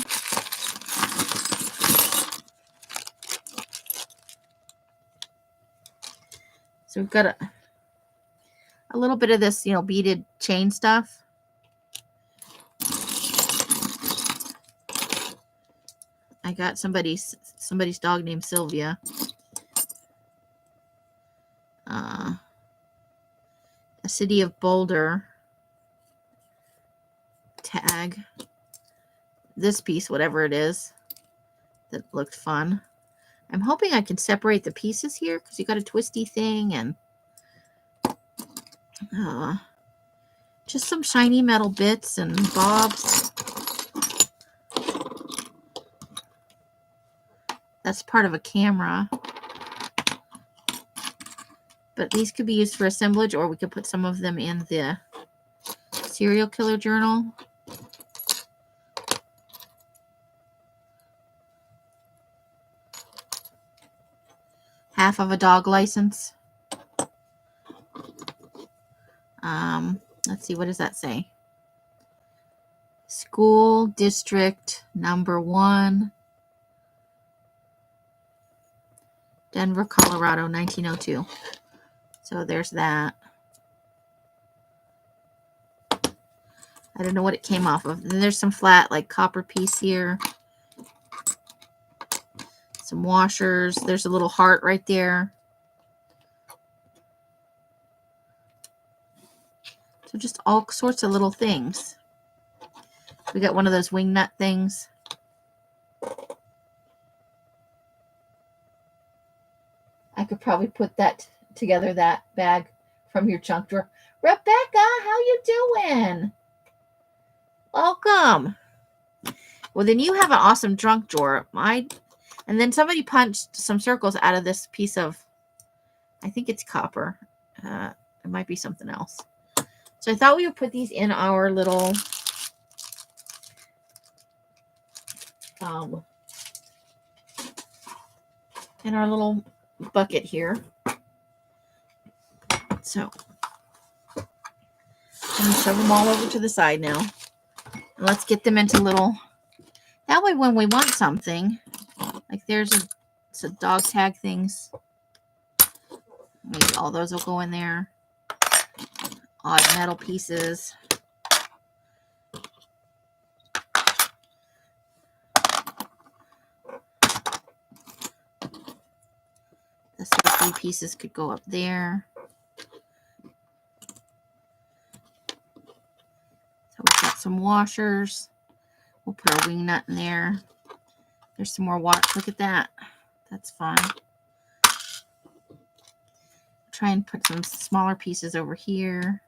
So we've got a little bit of this, beaded chain stuff. I got somebody's dog named Sylvia. A City of Boulder tag. This piece, whatever it is, that looked fun. I'm hoping I can separate the pieces here because you got a twisty thing and just some shiny metal bits and bobs. That's part of a camera. But these could be used for assemblage, or we could put some of them in the serial killer journal. Half of a dog license. Let's see, what does that say? School District Number 1, Denver, Colorado, 1902. So there's that. I don't know what it came off of. Then there's some flat, like, copper piece here. Some washers. There's a little heart right there. So just all sorts of little things. We got one of those wing nut things. I could probably put that together, that bag from your junk drawer. Rebecca, how you doing? Welcome. Well, then you have an awesome junk drawer. And then somebody punched some circles out of this piece of, I think it's copper. It might be something else. So I thought we would put these in our little bucket here. So I'm going to shove them all over to the side now. And let's get them into little, that way when we want something, like there's a dog tag things. Maybe all those will go in there. Odd metal pieces. The circly pieces could go up there. So we've got some washers. We'll put our wing nut in there. There's some more water. Look at that. That's fun. Try and put some smaller pieces over here.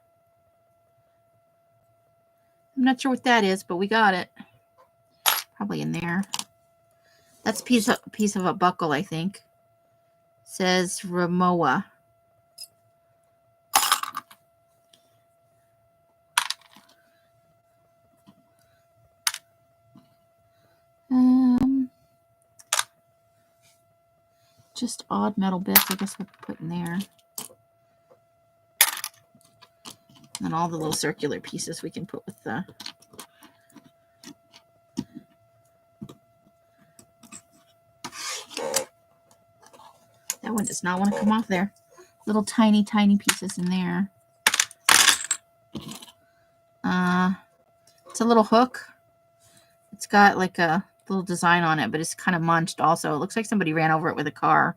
I'm not sure what that is, but we got it. Probably in there. That's a piece of a buckle, I think. It says Ramoa. Just odd metal bits, I guess we'll put in there. And all the little circular pieces we can put with the... That one does not want to come off there. Little tiny, tiny pieces in there. It's a little hook. It's got like a little design on it, but it's kind of munched also. It looks like somebody ran over it with a car.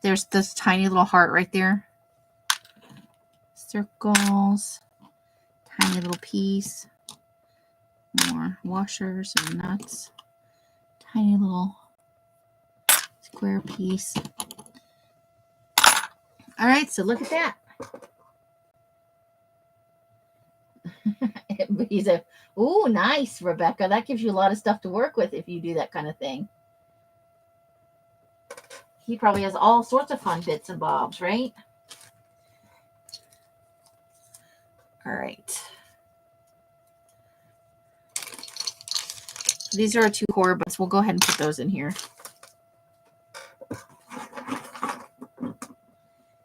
There's this tiny little heart right there. Circles. Tiny little piece. More washers and nuts. Tiny little square piece. All right, so look at that. He's a, ooh, nice, Rebecca. That gives you a lot of stuff to work with if you do that kind of thing. He probably has all sorts of fun bits and bobs, right? All right. These are our 2 core bits. We'll go ahead and put those in here.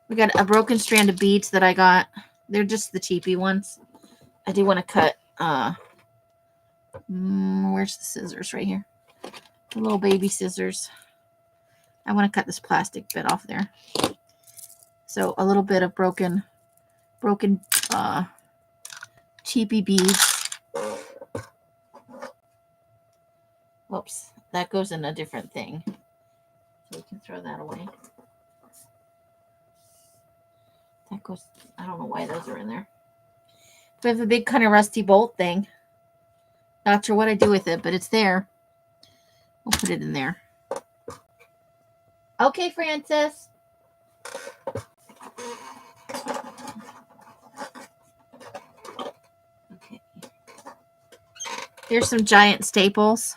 We got a broken strand of beads that I got. They're just the cheapy ones. I do want to cut, where's the scissors? Right here. The little baby scissors. I want to cut this plastic bit off there. So a little bit of broken cheapy beads. Whoops, that goes in a different thing. So we can throw that away. That goes, I don't know why those are in there. We have a big kind of rusty bolt thing. Not sure what I do with it, but it's there. We'll put it in there. Okay, Francis. Okay. Here's some giant staples.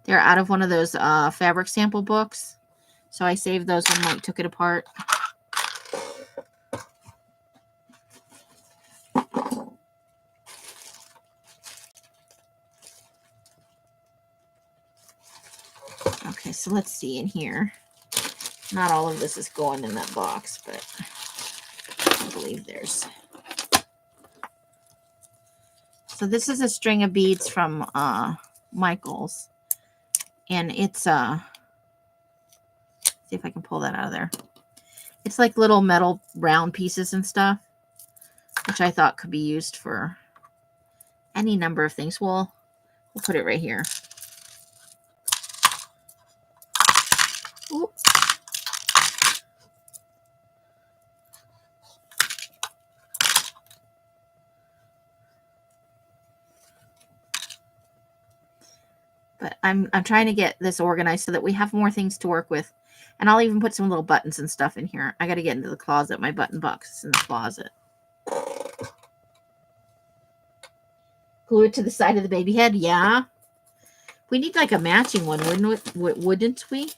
They're out of one of those fabric sample books. So I saved those when Mike took it apart. Okay, so let's see in here. Not all of this is going in that box, but I believe there's... So this is a string of beads from Michael's. And it's, see if I can pull that out of there. It's like little metal round pieces and stuff, which I thought could be used for any number of things. We'll put it right here. Ooh. But I'm trying to get this organized so that we have more things to work with. And I'll even put some little buttons and stuff in here. I got to get into the closet. My button box is in the closet. Glue it to the side of the baby head. Yeah. We need like a matching one, wouldn't we?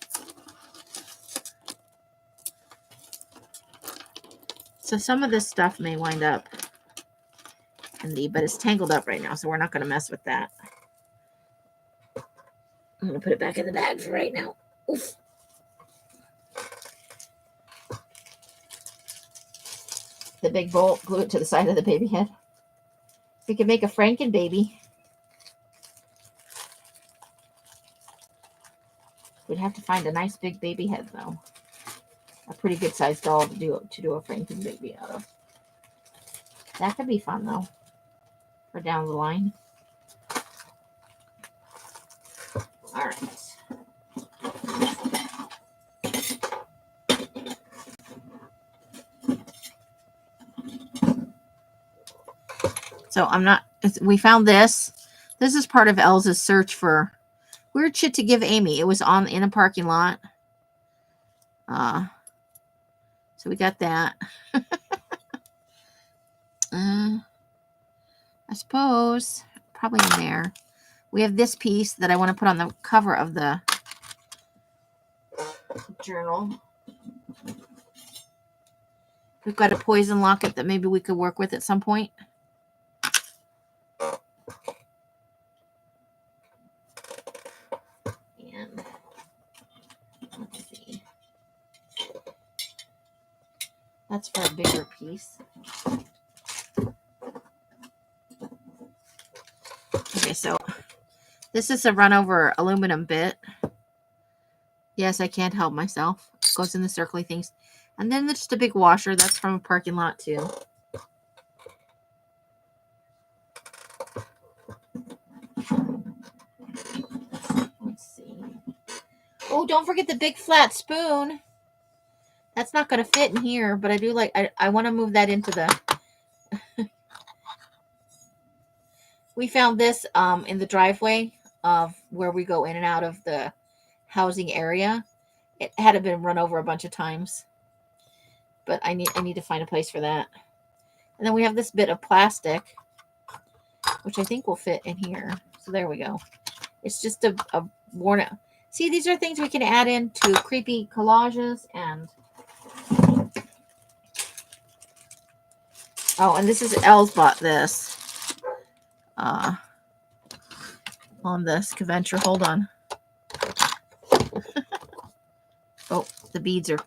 So some of this stuff may wind up but it's tangled up right now, so we're not going to mess with that. I'm going to put it back in the bag for right now. Oof. The big bolt, glue it to the side of the baby head. We could make a Franken baby. We'd have to find a nice big baby head, though. A pretty good sized doll to do a Franken baby out of. That could be fun, though, for down the line. All right. So we found this. This is part of Elsa's search for weird shit to give Amy. It was in a parking lot. So we got that. I suppose probably in there. We have this piece that I want to put on the cover of the journal. We've got a poison locket that maybe we could work with at some point. That's for a bigger piece. Okay, so this is a run over aluminum bit. Yes, I can't help myself. It goes in the circly things. And then there's just a big washer. That's from a parking lot too. Let's see. Oh, don't forget the big flat spoon. That's not going to fit in here, but I do like, I want to move that into the, we found this in the driveway of where we go in and out of the housing area. It had been run over a bunch of times, but I need to find a place for that. And then we have this bit of plastic, which I think will fit in here. So there we go. It's just a worn out. See, these are things we can add into creepy collages. And oh, and this is Elle's bought this on this Caventure. Hold on. Oh, the beads are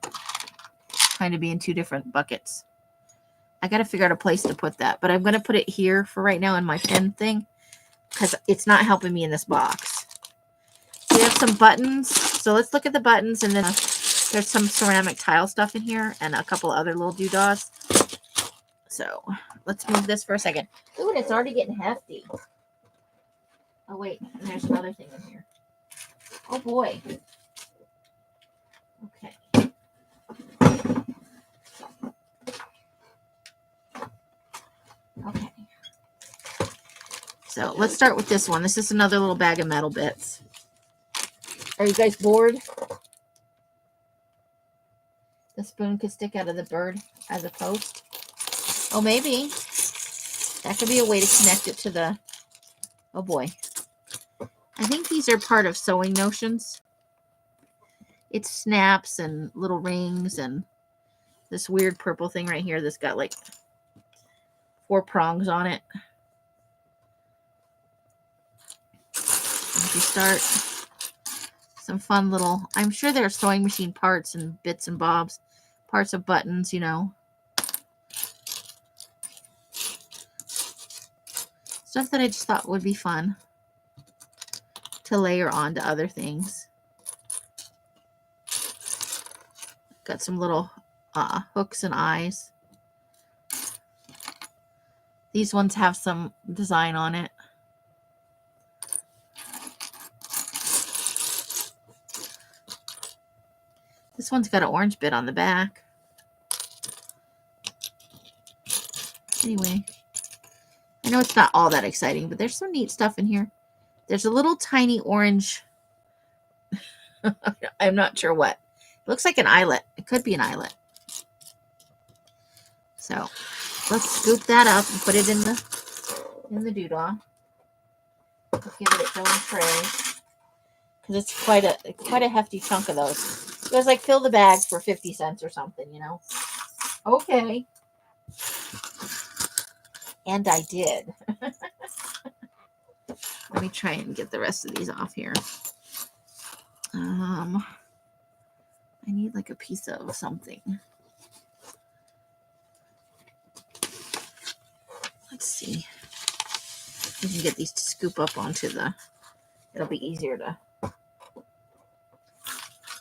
kind of being two different buckets. I got to figure out a place to put that, but I'm going to put it here for right now in my pen thing because it's not helping me in this box. We have some buttons. So let's look at the buttons, and then there's some ceramic tile stuff in here and a couple other little doodads. So let's move this for a second. Ooh, and it's already getting hefty. Oh, wait. And there's another thing in here. Oh, boy. Okay. Okay. So let's start with this one. This is another little bag of metal bits. Are you guys bored? The spoon could stick out of the bird as a post. Oh, maybe. That could be a way to connect it to the... Oh, boy. I think these are part of sewing notions. It's snaps and little rings and this weird purple thing right here that's got like 4 prongs on it. And if you start some fun little... I'm sure there are sewing machine parts and bits and bobs. Parts of buttons, you know. Stuff that I just thought would be fun to layer onto other things. Got some little hooks and eyes. These ones have some design on it. This one's got an orange bit on the back. Anyway, I know it's not all that exciting, but there's some neat stuff in here. There's a little tiny orange. I'm not sure what. It looks like an eyelet. It could be an eyelet. So let's scoop that up and put it in the doodah. Give it its own tray because it's quite a hefty chunk of those. It was like fill the bag for 50 cents or something, you know. Okay. And I did. Let me try and get the rest of these off here. I need like a piece of something. Let's see. We can get these to scoop up onto the... It'll be easier to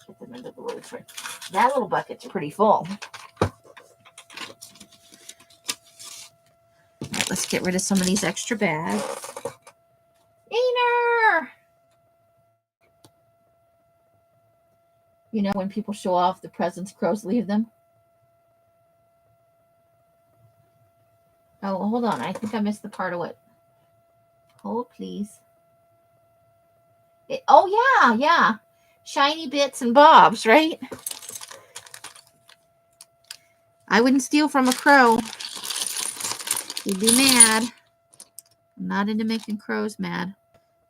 get them into the little tray. That little bucket's pretty full. All right, let's get rid of some of these extra bags. Eater! You know, when people show off the presents, crows leave them. Oh, hold on. I think I missed the part of what. Hold, please. Oh, yeah. Shiny bits and bobs, right? I wouldn't steal from a crow. He'd be mad. I'm not into making crows mad.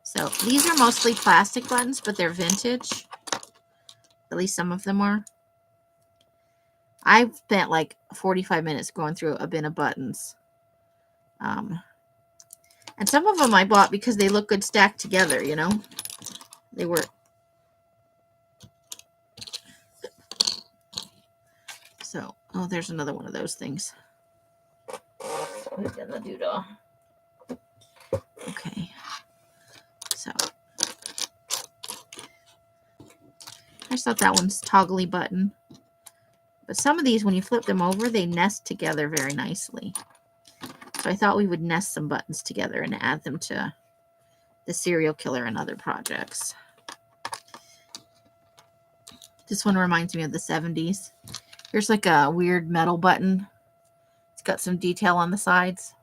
So these are mostly plastic buttons, but they're vintage. At least some of them are. I've spent like 45 minutes going through a bin of buttons. And some of them I bought because they look good stacked together, you know. They were. So Oh, there's another one of those things. Put it in the doodah. Okay. So I just thought that one's toggly button. But some of these, when you flip them over, they nest together very nicely. So I thought we would nest some buttons together and add them to the serial killer and other projects. This one reminds me of the 70s. Here's like a weird metal button. It's got some detail on the sides.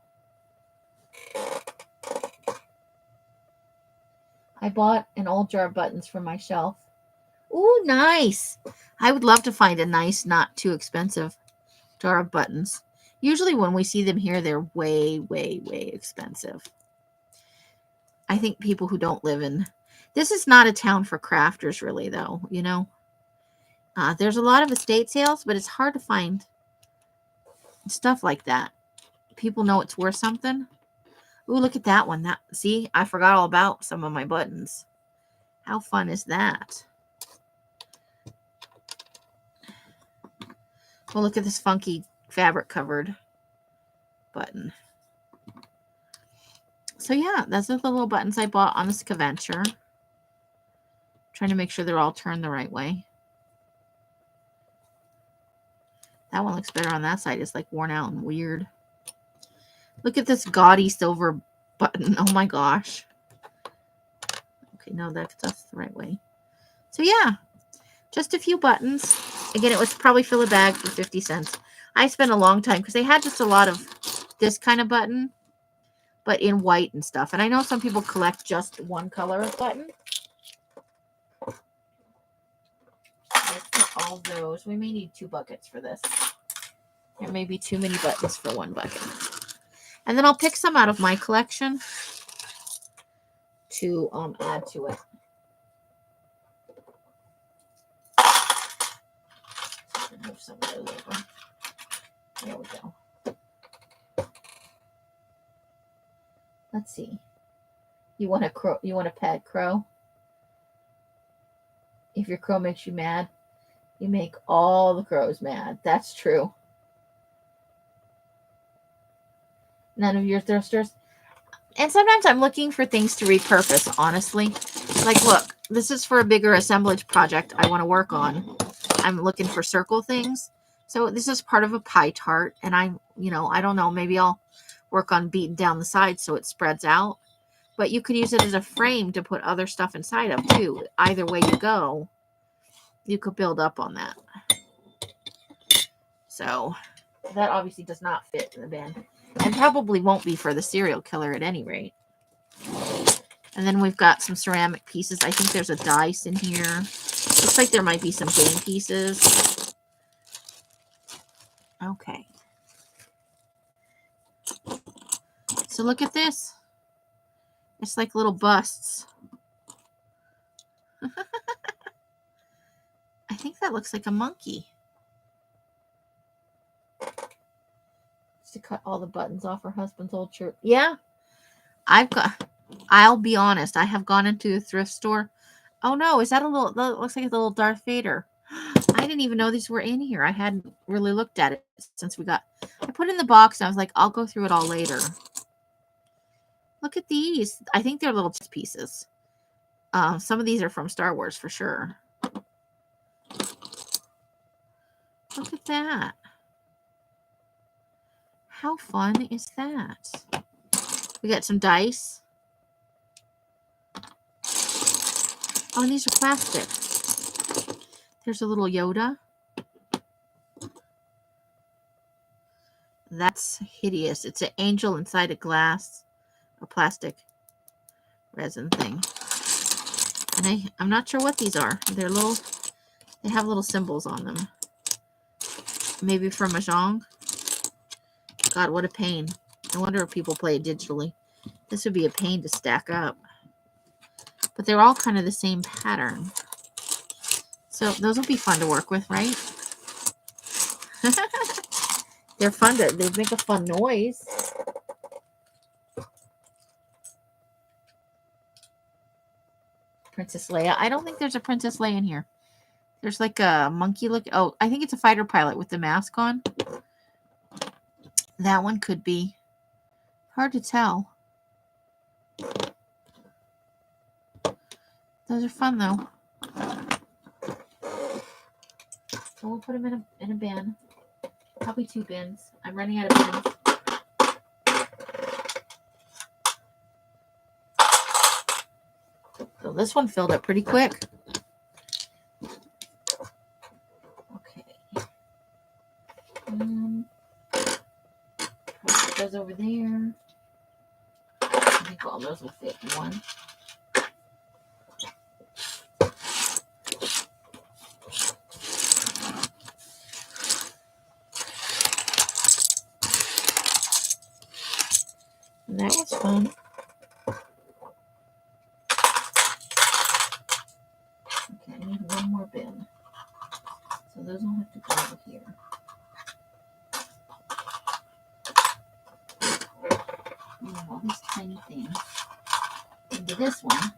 I bought an old jar of buttons from my shelf. Ooh, nice. I would love to find a nice, not too expensive jar of buttons. Usually when we see them here, they're way, way, way expensive. I think people who don't live in... This is not a town for crafters, really, though, you know. There's a lot of estate sales, but it's hard to find stuff like that. People know it's worth something. Ooh, look at that one. See, I forgot all about some of my buttons. How fun is that? Well, look at this funky fabric-covered button. So yeah, those are the little buttons I bought on this conventure. Trying to make sure they're all turned the right way. That one looks better on that side. It's like worn out and weird. Look at this gaudy silver button. Oh my gosh. Okay, no, that's the right way. So yeah, just a few buttons. Again, it was probably fill a bag for 50 cents. I spent a long time because they had just a lot of this kind of button, but in white and stuff. And I know some people collect just one color of button. Let's put all those. We may need 2 buckets for this. There may be too many buttons for 1 bucket. And then I'll pick some out of my collection to add to it. Move some of those over. There we go. Let's see. You want a crow? You want a pet crow? If your crow makes you mad, you make all the crows mad. That's true. None of your thirsters. And sometimes I'm looking for things to repurpose, honestly. Like, look, this is for a bigger assemblage project I want to work on. I'm looking for circle things. So this is part of a pie tart. And I don't know, maybe I'll work on beating down the sides so it spreads out. But you could use it as a frame to put other stuff inside of, too. Either way you go, you could build up on that. So that obviously does not fit in the bin. And probably won't be for the serial killer at any rate. And then we've got some ceramic pieces. I think there's a dice in here. Looks like there might be some game pieces. Okay. So look at this. It's like little busts. I think that looks like a monkey. To cut all the buttons off her husband's old shirt. Yeah. I'll be honest, I have gone into a thrift store. Oh no, is that that looks like a little Darth Vader. I didn't even know these were in here. I hadn't really looked at it since I put it in the box and I was like, I'll go through it all later. Look at these. I think they're little chess pieces. Some of these are from Star Wars for sure. Look at that. How fun is that? We got some dice. Oh, and these are plastic. There's a little Yoda. That's hideous. It's an angel inside a glass, a plastic resin thing. And I'm not sure what these are. They have little symbols on them. Maybe for Mahjong. God, what a pain. I wonder if people play it digitally. This would be a pain to stack up. But they're all kind of the same pattern. So those will be fun to work with, right? They're fun they make a fun noise. Princess Leia. I don't think there's a Princess Leia in here. There's like a monkey look. Oh, I think it's a fighter pilot with the mask on. That one could be. Hard to tell. Those are fun though. So we'll put them in a bin. Probably 2 bins. I'm running out of bins. So this one filled up pretty quick. Okay. Put those over there. I think all those will fit in one. And that was fun. Okay, I need one more bin. So those will have to go over here. All these tiny things into this one.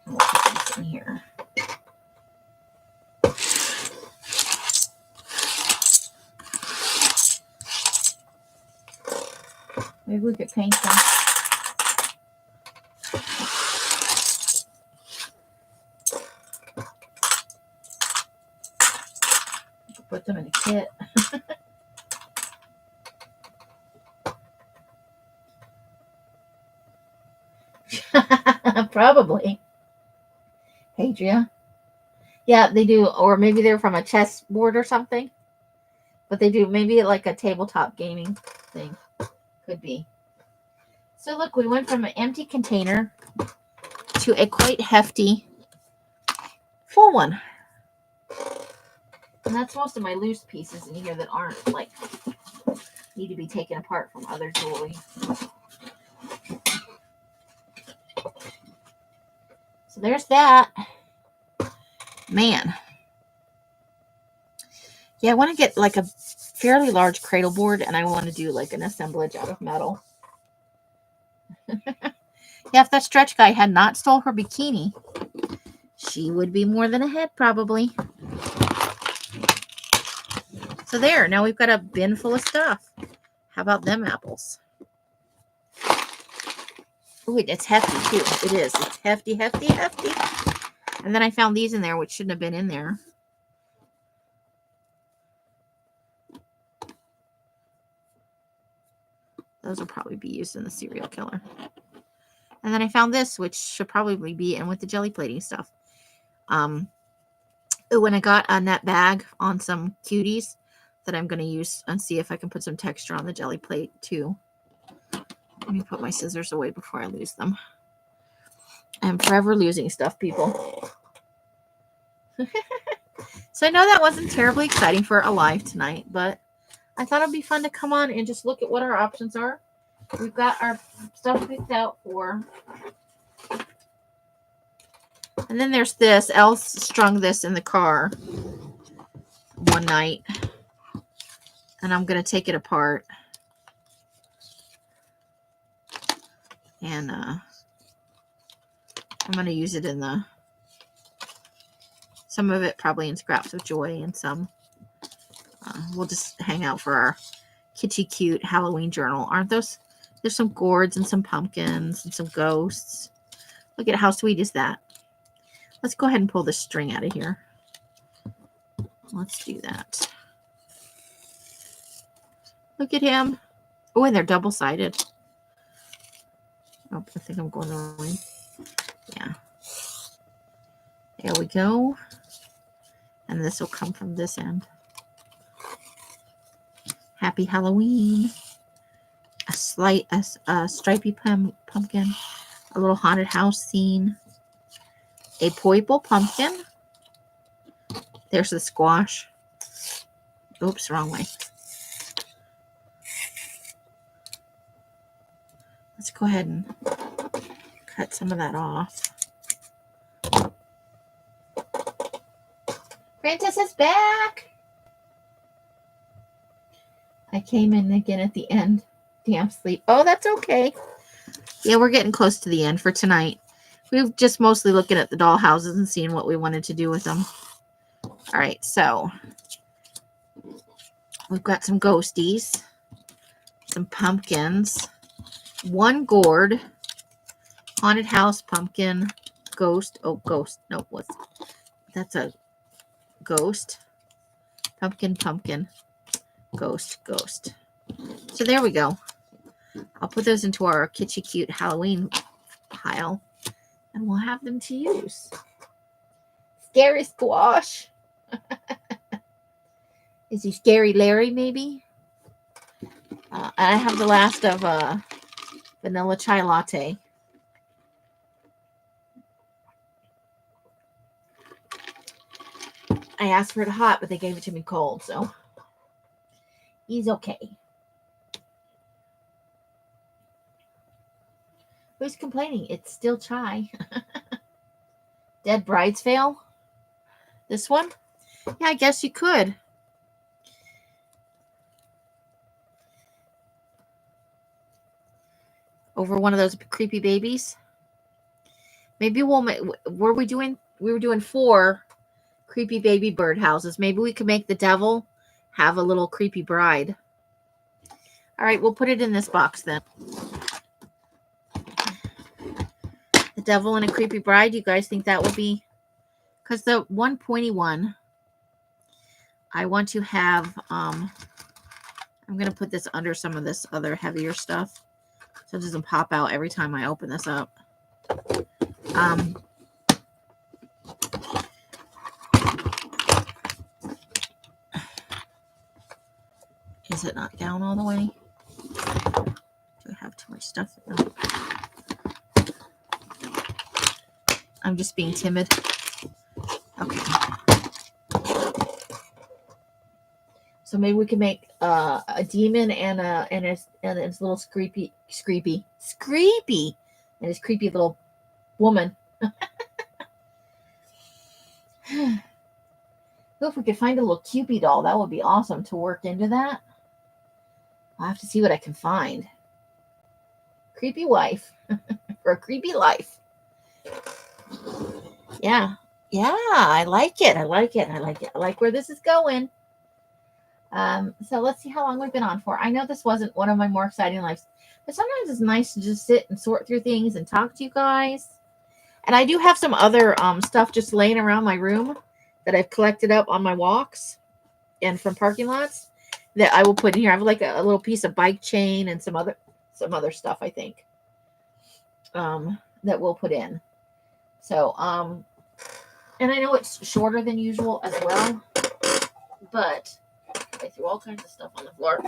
And we'll put these in here. Maybe we could paint them. Put them in a kit. Probably. Hadria. Yeah, they do. Or maybe they're from a chessboard or something. But they do. Maybe like a tabletop gaming thing. Could be. So look, we went from an empty container to a quite hefty full one. And that's most of my loose pieces in here that aren't like need to be taken apart from other jewelry. So there's that. Man. Yeah, I want to get like a fairly large cradle board, and I want to do like an assemblage out of metal. Yeah, if that stretch guy had not stole her bikini, she would be more than ahead probably. So there, now we've got a bin full of stuff. How about them apples? Oh, it's hefty too. It is. It's hefty, hefty, hefty. And then I found these in there, which shouldn't have been in there. Those will probably be used in the serial killer. And then I found this, which should probably be in with the jelly plating stuff. When I got a net bag on some cuties that I'm going to use and see if I can put some texture on the jelly plate too. Let me put my scissors away before I lose them. I'm forever losing stuff, people. So I know that wasn't terribly exciting for a live tonight, but I thought it'd be fun to come on and just look at what our options are. We've got our stuff picked out for. And then there's this. Els strung this in the car one night. And I'm going to take it apart. And I'm going to use it in the... Some of it probably in Scraps of Joy, and some we'll just hang out for our kitschy cute Halloween journal. Aren't those? There's some gourds and some pumpkins and some ghosts. Look at how sweet is that. Let's go ahead and pull this string out of here. Let's do that. Look at him. Oh, and they're double-sided. Oh, I think I'm going the wrong way. Yeah. There we go. And this will come from this end. Happy Halloween. A stripy pumpkin. A little haunted house scene. A purple pumpkin. There's the squash. Oops, wrong way. Let's go ahead and cut some of that off. Princess is back. I came in again at the end. damn sleep. Oh, that's okay. Yeah, we're getting close to the end for tonight. We've just mostly looking at the doll houses and seeing what we wanted to do with them. All right, so we've got some ghosties, some pumpkins, one gourd, haunted house, pumpkin, ghost. Oh, ghost. No, that's a ghost. Pumpkin, ghost. So there we go. I'll put those into our kitschy cute Halloween pile, and we'll have them to use. Scary squash. Is he scary Larry, maybe? And I have the last of vanilla chai latte. I asked for it hot, but they gave it to me cold, so he's okay. Who's complaining? It's still chai. Dead brides fail? This one? Yeah, I guess you could. Over one of those creepy babies. Maybe we'll make. We were doing 4 creepy baby birdhouses. Maybe we could make the devil have a little creepy bride. All right, we'll put it in this box then. The devil and a creepy bride. You guys think that would be? Because the one pointy one, I want to have. I'm gonna put this under some of this other heavier stuff, so it doesn't pop out every time I open this up. Is it not down all the way? Do I have too much stuff? No. I'm just being timid. Okay. So maybe we can make a demon and his little screepy, and his creepy little woman. If we could find a little Cupid doll, that would be awesome to work into that. I'll have to see what I can find. Creepy wife for a creepy life. Yeah, I like it. I like where this is going. So let's see how long we've been on for. I know this wasn't one of my more exciting lives, but sometimes it's nice to just sit and sort through things and talk to you guys. And I do have some other stuff just laying around my room that I've collected up on my walks and from parking lots that I will put in here. I have like a little piece of bike chain and some other stuff, I think, that we'll put in. So, and I know it's shorter than usual as well, but I threw all kinds of stuff on the floor.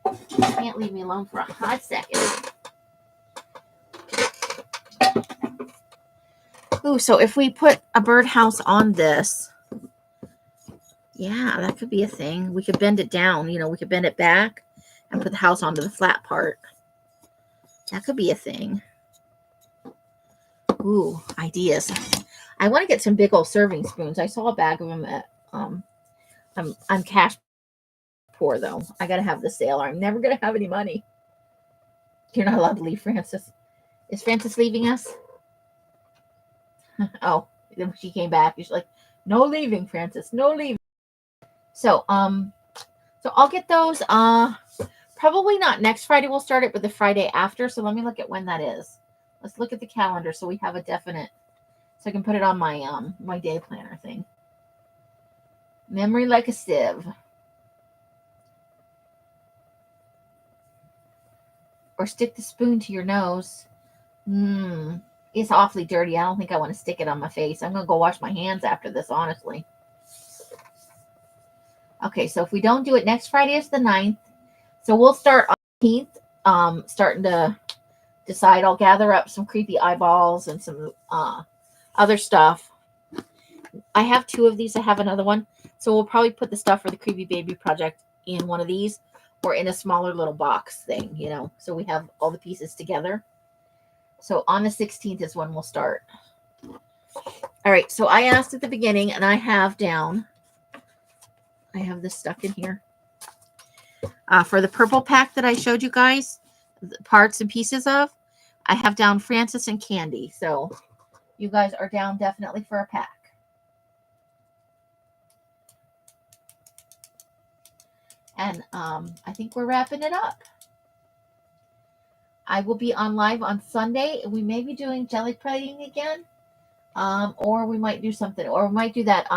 You can't leave me alone for a hot second. Ooh, so if we put a birdhouse on this, yeah, that could be a thing. We could bend it down, we could bend it back and put the house onto the flat part. That could be a thing. Ooh, ideas. I want to get some big old serving spoons. I saw a bag of them at, I'm cash poor though. I got to have the sale or I'm never going to have any money. You're not allowed to leave, Francis. Is Francis leaving us? Oh, she came back. She's like, no leaving, Francis. No leaving. So, so I'll get those. Probably not next Friday. We'll start it, but the Friday after. So let me look at when that is. Let's look at the calendar so we have a definite, so I can put it on my my day planner thing. Memory like a sieve. Or stick the spoon to your nose. It's awfully dirty. I don't think I want to stick it on my face. I'm going to go wash my hands after this, honestly. Okay, so if we don't do it next Friday, it's the 9th. So we'll start on the 18th, starting to decide. I'll gather up some creepy eyeballs and some other stuff. I have 2 of these. I have another one. So we'll probably put the stuff for the creepy baby project in one of these or in a smaller little box thing, so we have all the pieces together. So on the 16th is when we'll start. All right. So I asked at the beginning, and I have this stuck in here. For the purple pack that I showed you guys, parts and pieces of, I have down Francis and Candy. So you guys are down definitely for a pack. And I think we're wrapping it up. I will be on live on Sunday. We may be doing jelly plating again. Or we might do something. Or we might do that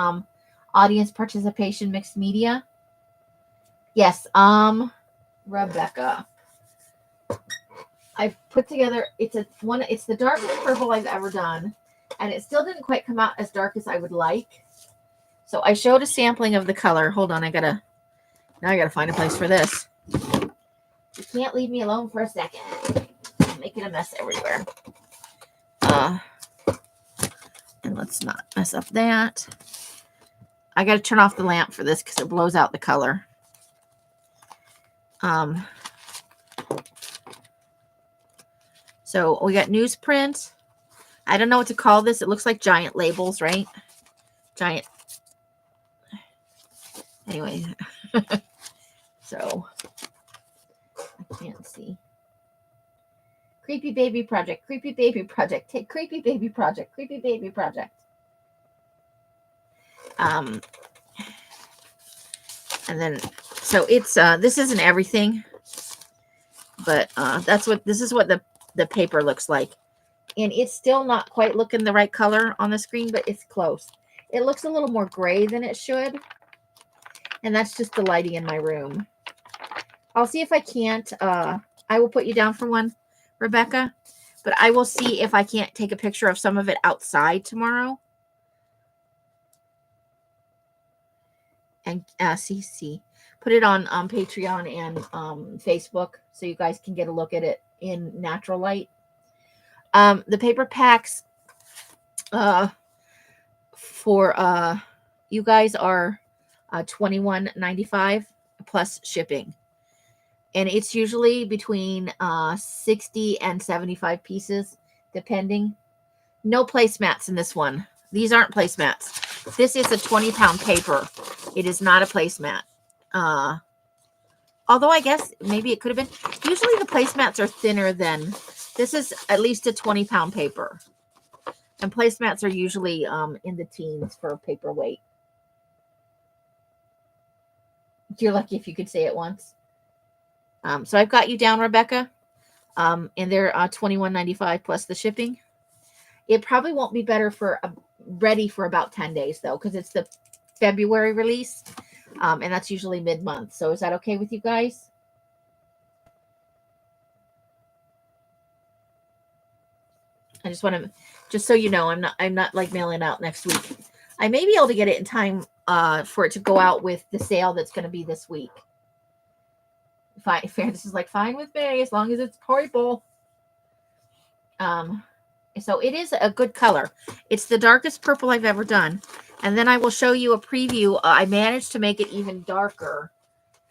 audience participation mixed media. Yes, Rebecca. I've put together, it's the darkest purple I've ever done. And it still didn't quite come out as dark as I would like. So I showed a sampling of the color. Hold on, now I gotta find a place for this. You can't leave me alone for a second. I'm making a mess everywhere. And let's not mess up that. I gotta turn off the lamp for this because it blows out the color. So we got newsprint. I don't know what to call this. It looks like giant labels, right? Giant. Anyway. So I can't see. Creepy baby project. Creepy baby project. Take creepy baby project. Creepy baby project. And then so it's this isn't everything, but this is what the paper looks like. And it's still not quite looking the right color on the screen, but it's close. It looks a little more gray than it should. And that's just the lighting in my room. I'll see if I can't. I will put you down for one, Rebecca. But I will see if I can't take a picture of some of it outside tomorrow. And CC. Put it on Patreon and Facebook so you guys can get a look at it in natural light. The paper packs for you guys are $21.95 plus shipping. And it's usually between 60 and 75 pieces, depending. No placemats in this one. These aren't placemats. This is a 20-pound paper. It is not a placemat. Although I guess maybe it could have been. Usually the placemats are thinner than. This is at least a 20-pound paper. And placemats are usually in the teens for paperweight. You're lucky if you could say it once. So I've got you down, Rebecca. And they're $21.95 plus the shipping. It probably won't be ready for about 10 days, though, because it's the February release. And that's usually mid-month. So is that okay with you guys? I just want to, just so you know, I'm not like mailing out next week. I may be able to get it in time for it to go out with the sale that's going to be this week. Fine, Francis is like, fine with me as long as it's purple. So it is a good color. It's the darkest purple I've ever done. And then I will show you a preview. I managed to make it even darker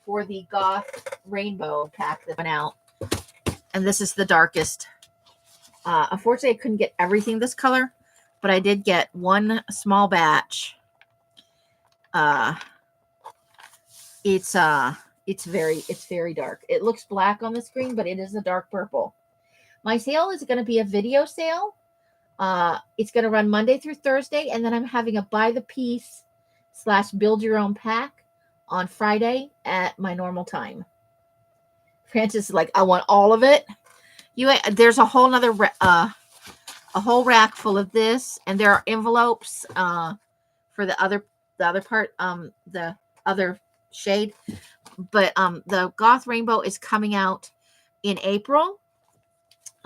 for the Goth Rainbow pack that went out. And this is the darkest. Unfortunately, I couldn't get everything this color, but I did get one small batch. It's very dark. It looks black on the screen, but it is a dark purple. My sale is going to be a video sale. It's going to run Monday through Thursday, and then I'm having a buy the piece / build your own pack on Friday at my normal time. Francis is like, I want all of it. There's a whole nother a whole rack full of this, and there are envelopes for the other part, the other shade. But the Goth Rainbow is coming out in April.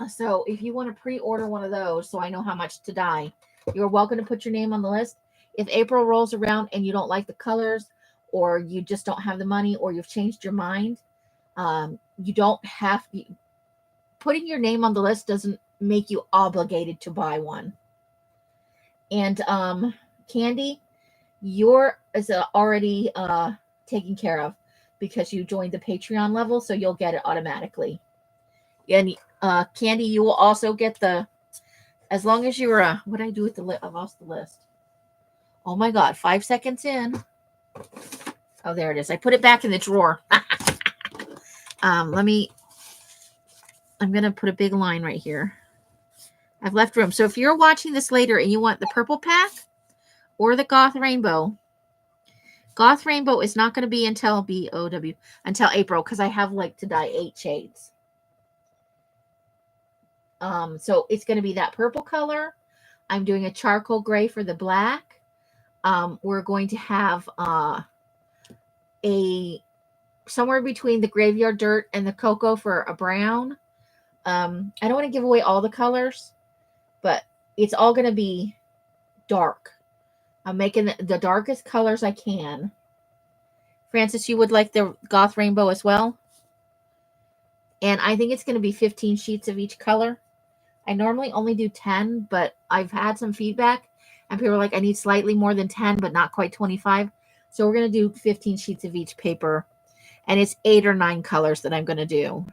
So if you want to pre-order one of those, so I know how much to dye, you're welcome to put your name on the list. If April rolls around and you don't like the colors, or you just don't have the money, or you've changed your mind, you don't have to. Putting your name on the list doesn't make you obligated to buy one. And Candy, your is already taken care of because you joined the Patreon level, so you'll get it automatically. And Candy, you will also get as long as you're what did I do with the list? I lost the list. Oh my God, 5 seconds in. Oh, there it is. I put it back in the drawer. I'm going to put a big line right here. I've left room. So if you're watching this later and you want the purple pack or the Goth Rainbow is not going to be until until April, because I have like to dye 8 shades. So it's going to be that purple color. I'm doing a charcoal gray for the black. We're going to have a somewhere between the graveyard dirt and the cocoa for a brown. I don't want to give away all the colors, but it's all going to be dark. I'm making the darkest colors I can. Francis, you would like the Goth Rainbow as well? And I think it's going to be 15 sheets of each color. I normally only do 10, but I've had some feedback, and people are like, I need slightly more than 10, but not quite 25. So we're going to do 15 sheets of each paper, and it's 8 or 9 colors that I'm going to do.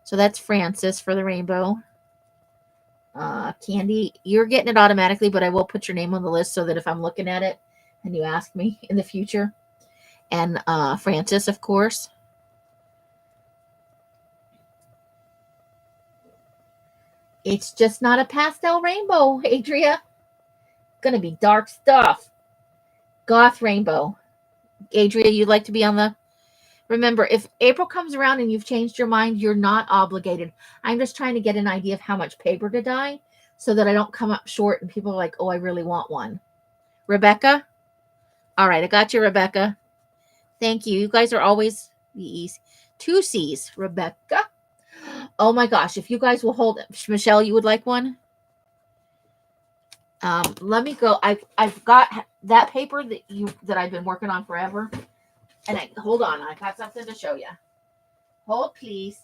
So that's Francis for the rainbow. Candy, you're getting it automatically, but I will put your name on the list so that if I'm looking at it and you ask me in the future. And Francis, of course. It's just not a pastel rainbow, Adria. Gonna be dark stuff. Goth Rainbow. Adria, you'd like to be on the... Remember, if April comes around and you've changed your mind, you're not obligated. I'm just trying to get an idea of how much paper to dye so that I don't come up short and people are like, oh, I really want one. Rebecca? All right, I got you, Rebecca. Thank you. You guys are always E's. 2 C's, Rebecca. Oh my gosh, if you guys will hold... Michelle, you would like one? Let me go. I've got that paper that I've been working on forever. And hold on, I got something to show you. Hold, please.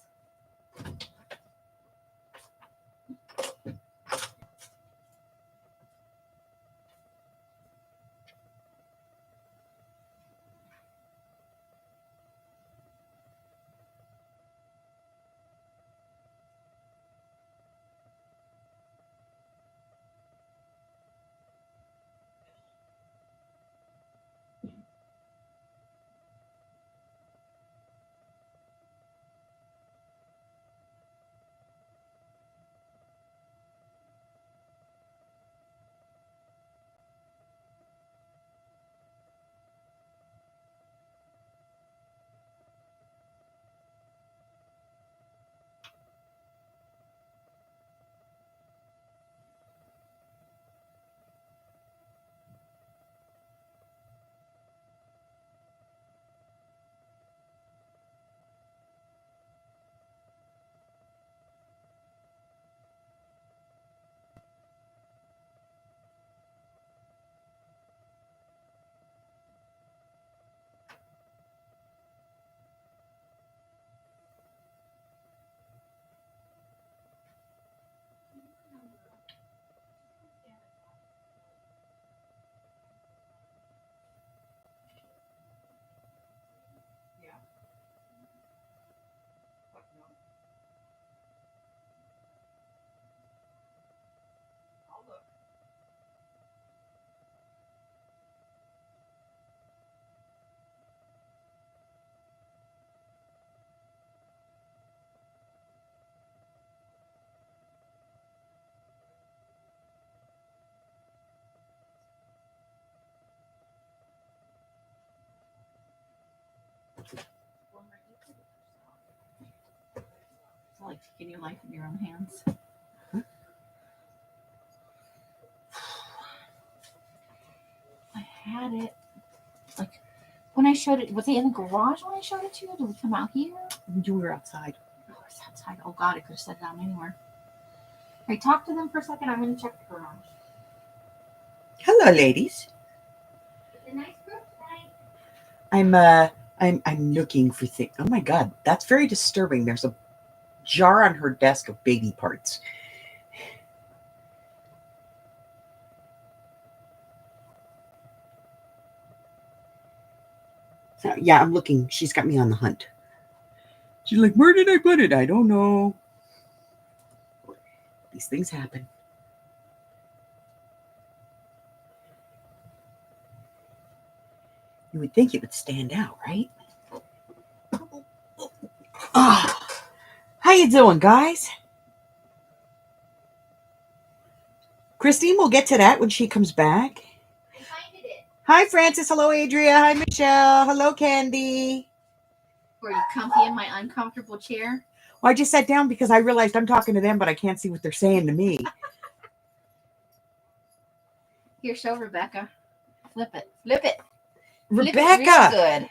It's like taking your life in your own hands. I had it. Like, when I showed it, was it in the garage when I showed it to you? Did we come out here? You were outside. Oh, it's outside. Oh, God, I could have set it down anywhere. Hey, talk to them for a second. I'm going to check the garage. Hello, ladies. It's a nice group tonight. I'm looking for things. Oh my God, that's very disturbing. There's a jar on her desk of baby parts. So, yeah, I'm looking. She's got me on the hunt. She's like, where did I put it? I don't know. These things happen. You would think it would stand out, right? Oh, how you doing, guys? Christine will get to that when she comes back. I finded it. Hi, Francis. Hello, Adria. Hi, Michelle. Hello, Candy. Were you comfy in my uncomfortable chair? Well, I just sat down because I realized I'm talking to them, but I can't see what they're saying to me. Here, show Rebecca. Flip it. Flip it. Rebecca! Flip it real good.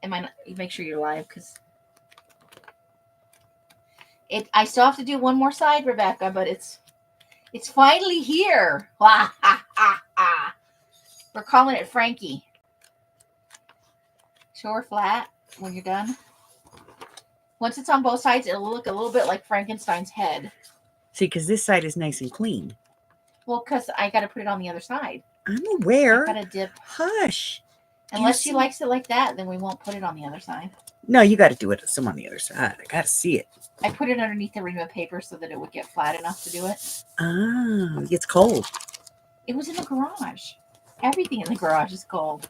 Am I not, you make sure you're live because I still have to do one more side, Rebecca, but it's finally here. Ha, ha, ha, ha. We're calling it Frankie. Show her flat when you're done. Once it's on both sides, it'll look a little bit like Frankenstein's head. See, because this side is nice and clean. Well, because I got to put it on the other side. I'm aware. I got to dip. Hush. Unless she likes it like that, then we won't put it on the other side. No, you got to do it some on the other side. I got to see it. I put it underneath the ream of paper so that it would get flat enough to do it. Ah, it gets cold. It was in the garage. Everything in the garage is cold.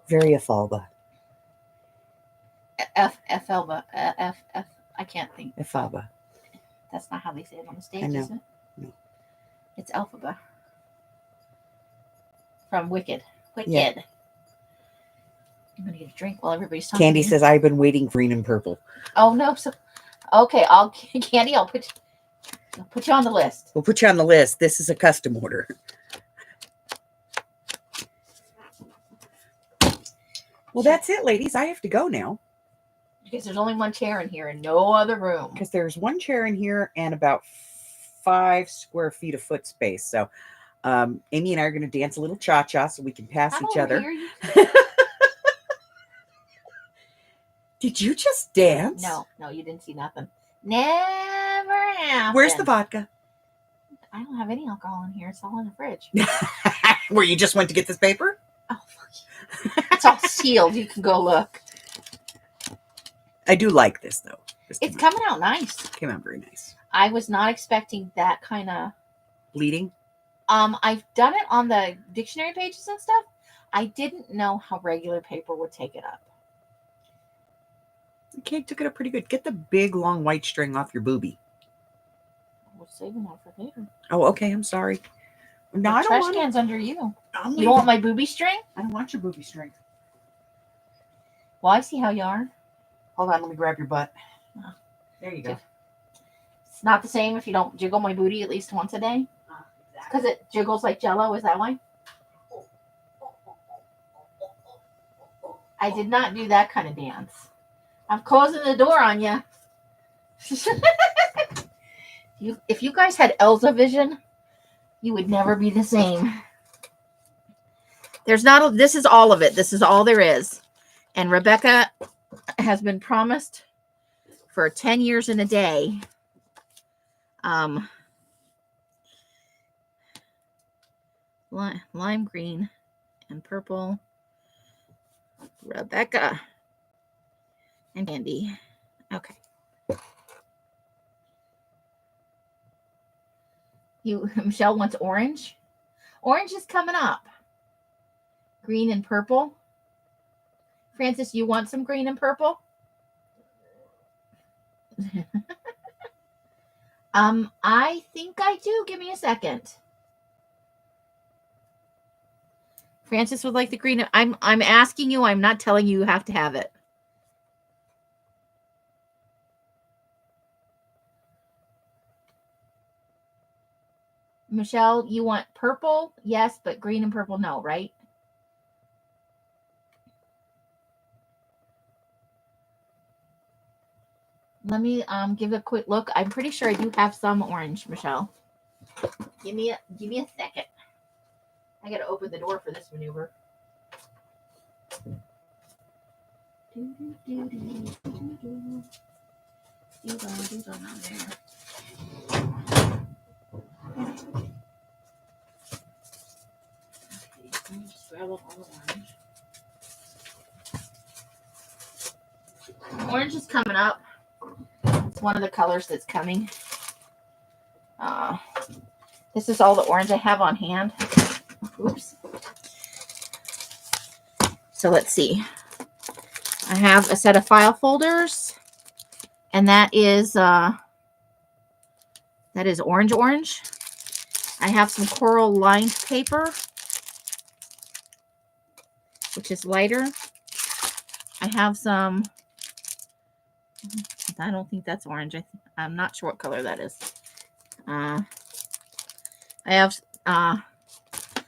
Very Efalba. Elba. I can't think. Efalba. That's not how they say it on the stage, I know. is it? No. It's Elphaba. From Wicked. Wicked. Yeah. I'm going to get a drink while everybody's talking. Candy says, I've been waiting green and purple. Oh, no. So, okay, Candy, I'll put you on the list. We'll put you on the list. This is a custom order. Well, that's it, ladies. I have to go now. Because there's only one chair in here and no other room. Because there's one chair in here and about 5 square feet of foot space. So Amy and I are going to dance a little cha-cha so we can pass each other. Did you just dance? No, you didn't see nothing. Never happened. Where's the vodka? I don't have any alcohol in here. It's all in the fridge. Where you just went to get this paper? Oh, fuck you. It's all sealed. You can go look. I do like this, though. It's coming out nice. Came out very nice. I was not expecting that kind of... Bleeding? I've done it on the dictionary pages and stuff. I didn't know how regular paper would take it up. Okay, took it up pretty good. Get the big, long white string off your boobie. We're saving that for later. Oh, okay. I'm sorry. No, I don't trash want can's under you. I'm You don't want my booby string? I don't want your boobie string. Well, I see how you are. Hold on, let me grab your butt. Oh. There you go. It's not the same if you don't jiggle my booty at least once a day. Because it jiggles like Jello. Is that why? I did not do that kind of dance. I'm closing the door on you. If you guys had Elsa vision, you would never be the same. This is all of it. This is all there is. And Rebecca has been promised for 10 years and a day. Lime green and purple. Rebecca and Candy. Okay. Michelle wants orange. Orange is coming up. Green and purple. Francis, you want some green and purple? I think I do. Give me a second. Francis would like the green. I'm asking you. I'm not telling you have to have it. Michelle, you want purple? Yes, but green and purple, no, right? Let me give a quick look. I'm pretty sure I do have some orange, Michelle. Give me a second. I gotta open the door for this maneuver. Let me just grab up all the orange. Orange is coming up. It's one of the colors that's coming. This is all the orange I have on hand. Oops. So let's see. I have a set of file folders, and that is orange. I have some coral lined paper, which is lighter. I have some, I don't think that's orange. I'm not sure what color that is. I have,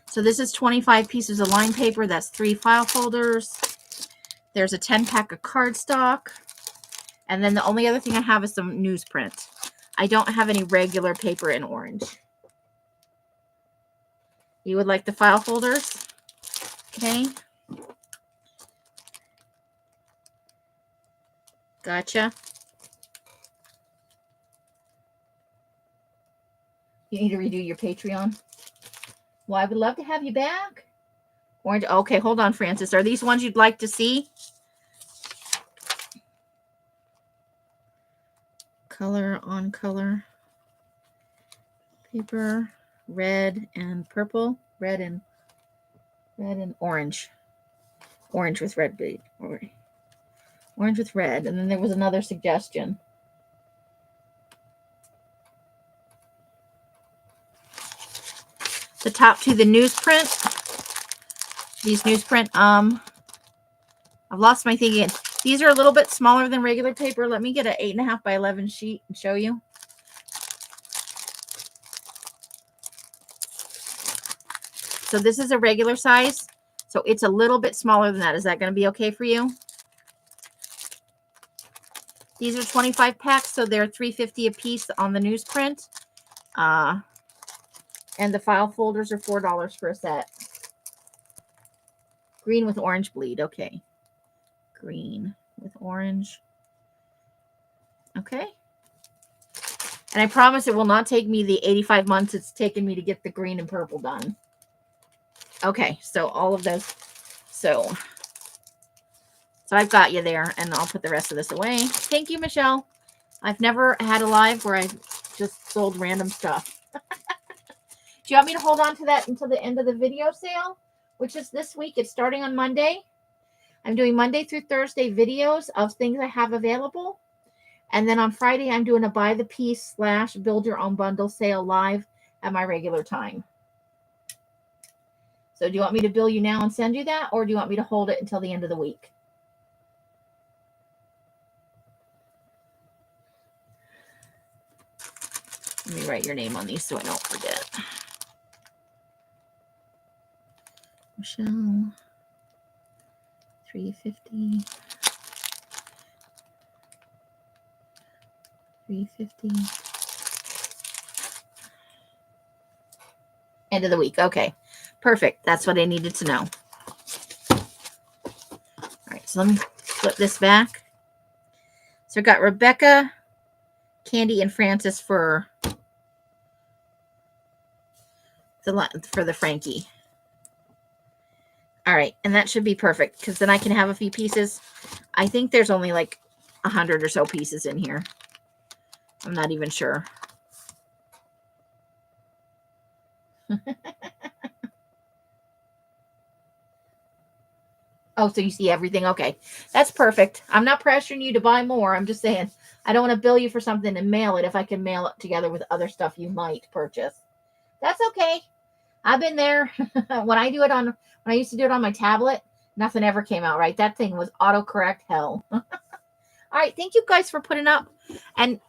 so this is 25 pieces of lined paper. That's 3 file folders. There's a 10-pack of cardstock. And then the only other thing I have is some newsprint. I don't have any regular paper in orange. You would like the file folders? Okay. Gotcha. You need to redo your Patreon. Well, I would love to have you back. Orange. Okay, hold on, Francis. Are these ones you'd like to see? Color on color. Paper. Red and purple. Red and orange. Orange with red bead. Orange with red. And then there was another suggestion. The top two, the newsprint. These newsprint, I've lost my thing again. These are a little bit smaller than regular paper. Let me get an 8.5 by 11 sheet and show you. So this is a regular size. So it's a little bit smaller than that. Is that going to be okay for you? These are 25 packs, so they're $3.50 a piece on the newsprint. And the file folders are $4 for a set. Green with orange bleed. Okay. Green with orange. Okay. And I promise it will not take me the 85 months it's taken me to get the green and purple done. Okay, so all of those. So I've got you there, and I'll put the rest of this away. Thank you, Michelle. I've never had a live where I just sold random stuff. Do you want me to hold on to that until the end of the video sale, which is this week? It's starting on Monday. I'm doing Monday through Thursday videos of things I have available. And then on Friday, I'm doing a buy the piece / build your own bundle sale live at my regular time. So do you want me to bill you now and send you that, or do you want me to hold it until the end of the week? Let me write your name on these so I don't forget. Michelle, $3.50. $3.50. End of the week. Okay, perfect. That's what I needed to know. All right, so let me flip this back. So I've got Rebecca, Candy, and Francis for the Frankie. All right, and that should be perfect because then I can have a few pieces. I think there's only like 100 or so pieces in here. I'm not even sure. Oh, so you see everything? Okay, that's perfect. I'm not pressuring you to buy more. I'm just saying I don't want to bill you for something and mail it if I can mail it together with other stuff you might purchase. That's okay. I've been there. When I used to do it on my tablet, nothing ever came out right. That thing was autocorrect hell. All right, thank you guys for putting up. And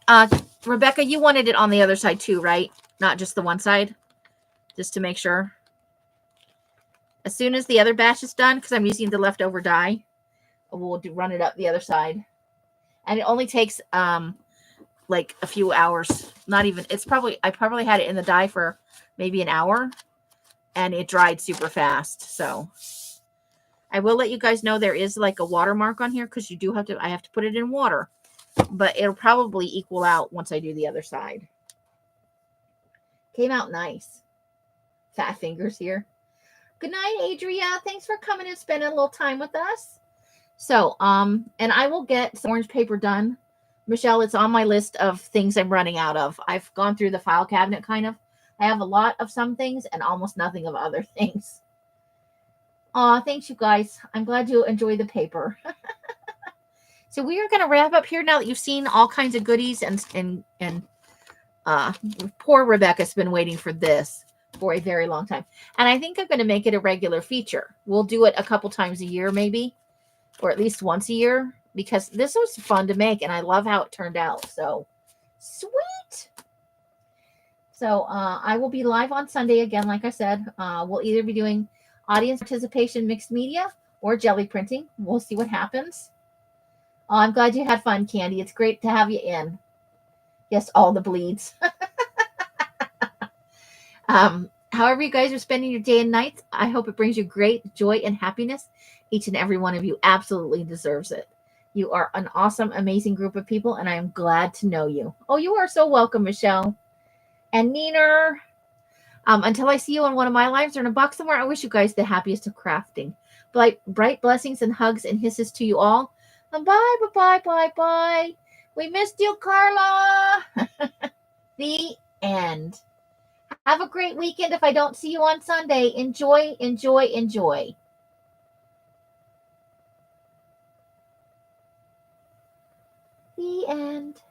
Rebecca, you wanted it on the other side too, right? Not just the one side, just to make sure. As soon as the other batch is done, because I'm using the leftover dye, we'll run it up the other side. And it only takes like a few hours. Not even. I probably had it in the dye for maybe an hour, and it dried super fast. So I will let you guys know there is like a watermark on here because I have to put it in water, but it'll probably equal out once I do the other side. Came out nice. Fat fingers here. Good night, Adria. Thanks for coming and spending a little time with us. So, and I will get some orange paper done. Michelle, it's on my list of things I'm running out of. I've gone through the file cabinet kind of. I have a lot of some things and almost nothing of other things. Aw, thanks you guys. I'm glad you enjoy the paper. So we are going to wrap up here now that you've seen all kinds of goodies, and poor Rebecca's been waiting for this for a very long time. And I think I'm going to make it a regular feature. We'll do it a couple times a year, maybe, or at least once a year, because this was fun to make and I love how it turned out. So sweet. So I will be live on Sunday again. Like I said, we'll either be doing audience participation, mixed media, or jelly printing. We'll see what happens. Oh, I'm glad you had fun, Candy. It's great to have you in. Yes, all the bleeds. However you guys are spending your day and nights, I hope it brings you great joy and happiness. Each and every one of you absolutely deserves it. You are an awesome, amazing group of people, and I am glad to know you. Oh, you are so welcome, Michelle. And Nina, until I see you on one of my lives or in a box somewhere, I wish you guys the happiest of crafting. Bright blessings and hugs and hisses to you all. And bye, bye, bye, bye, bye. We missed you, Carla. The end. Have a great weekend if I don't see you on Sunday. Enjoy, enjoy, enjoy. The end.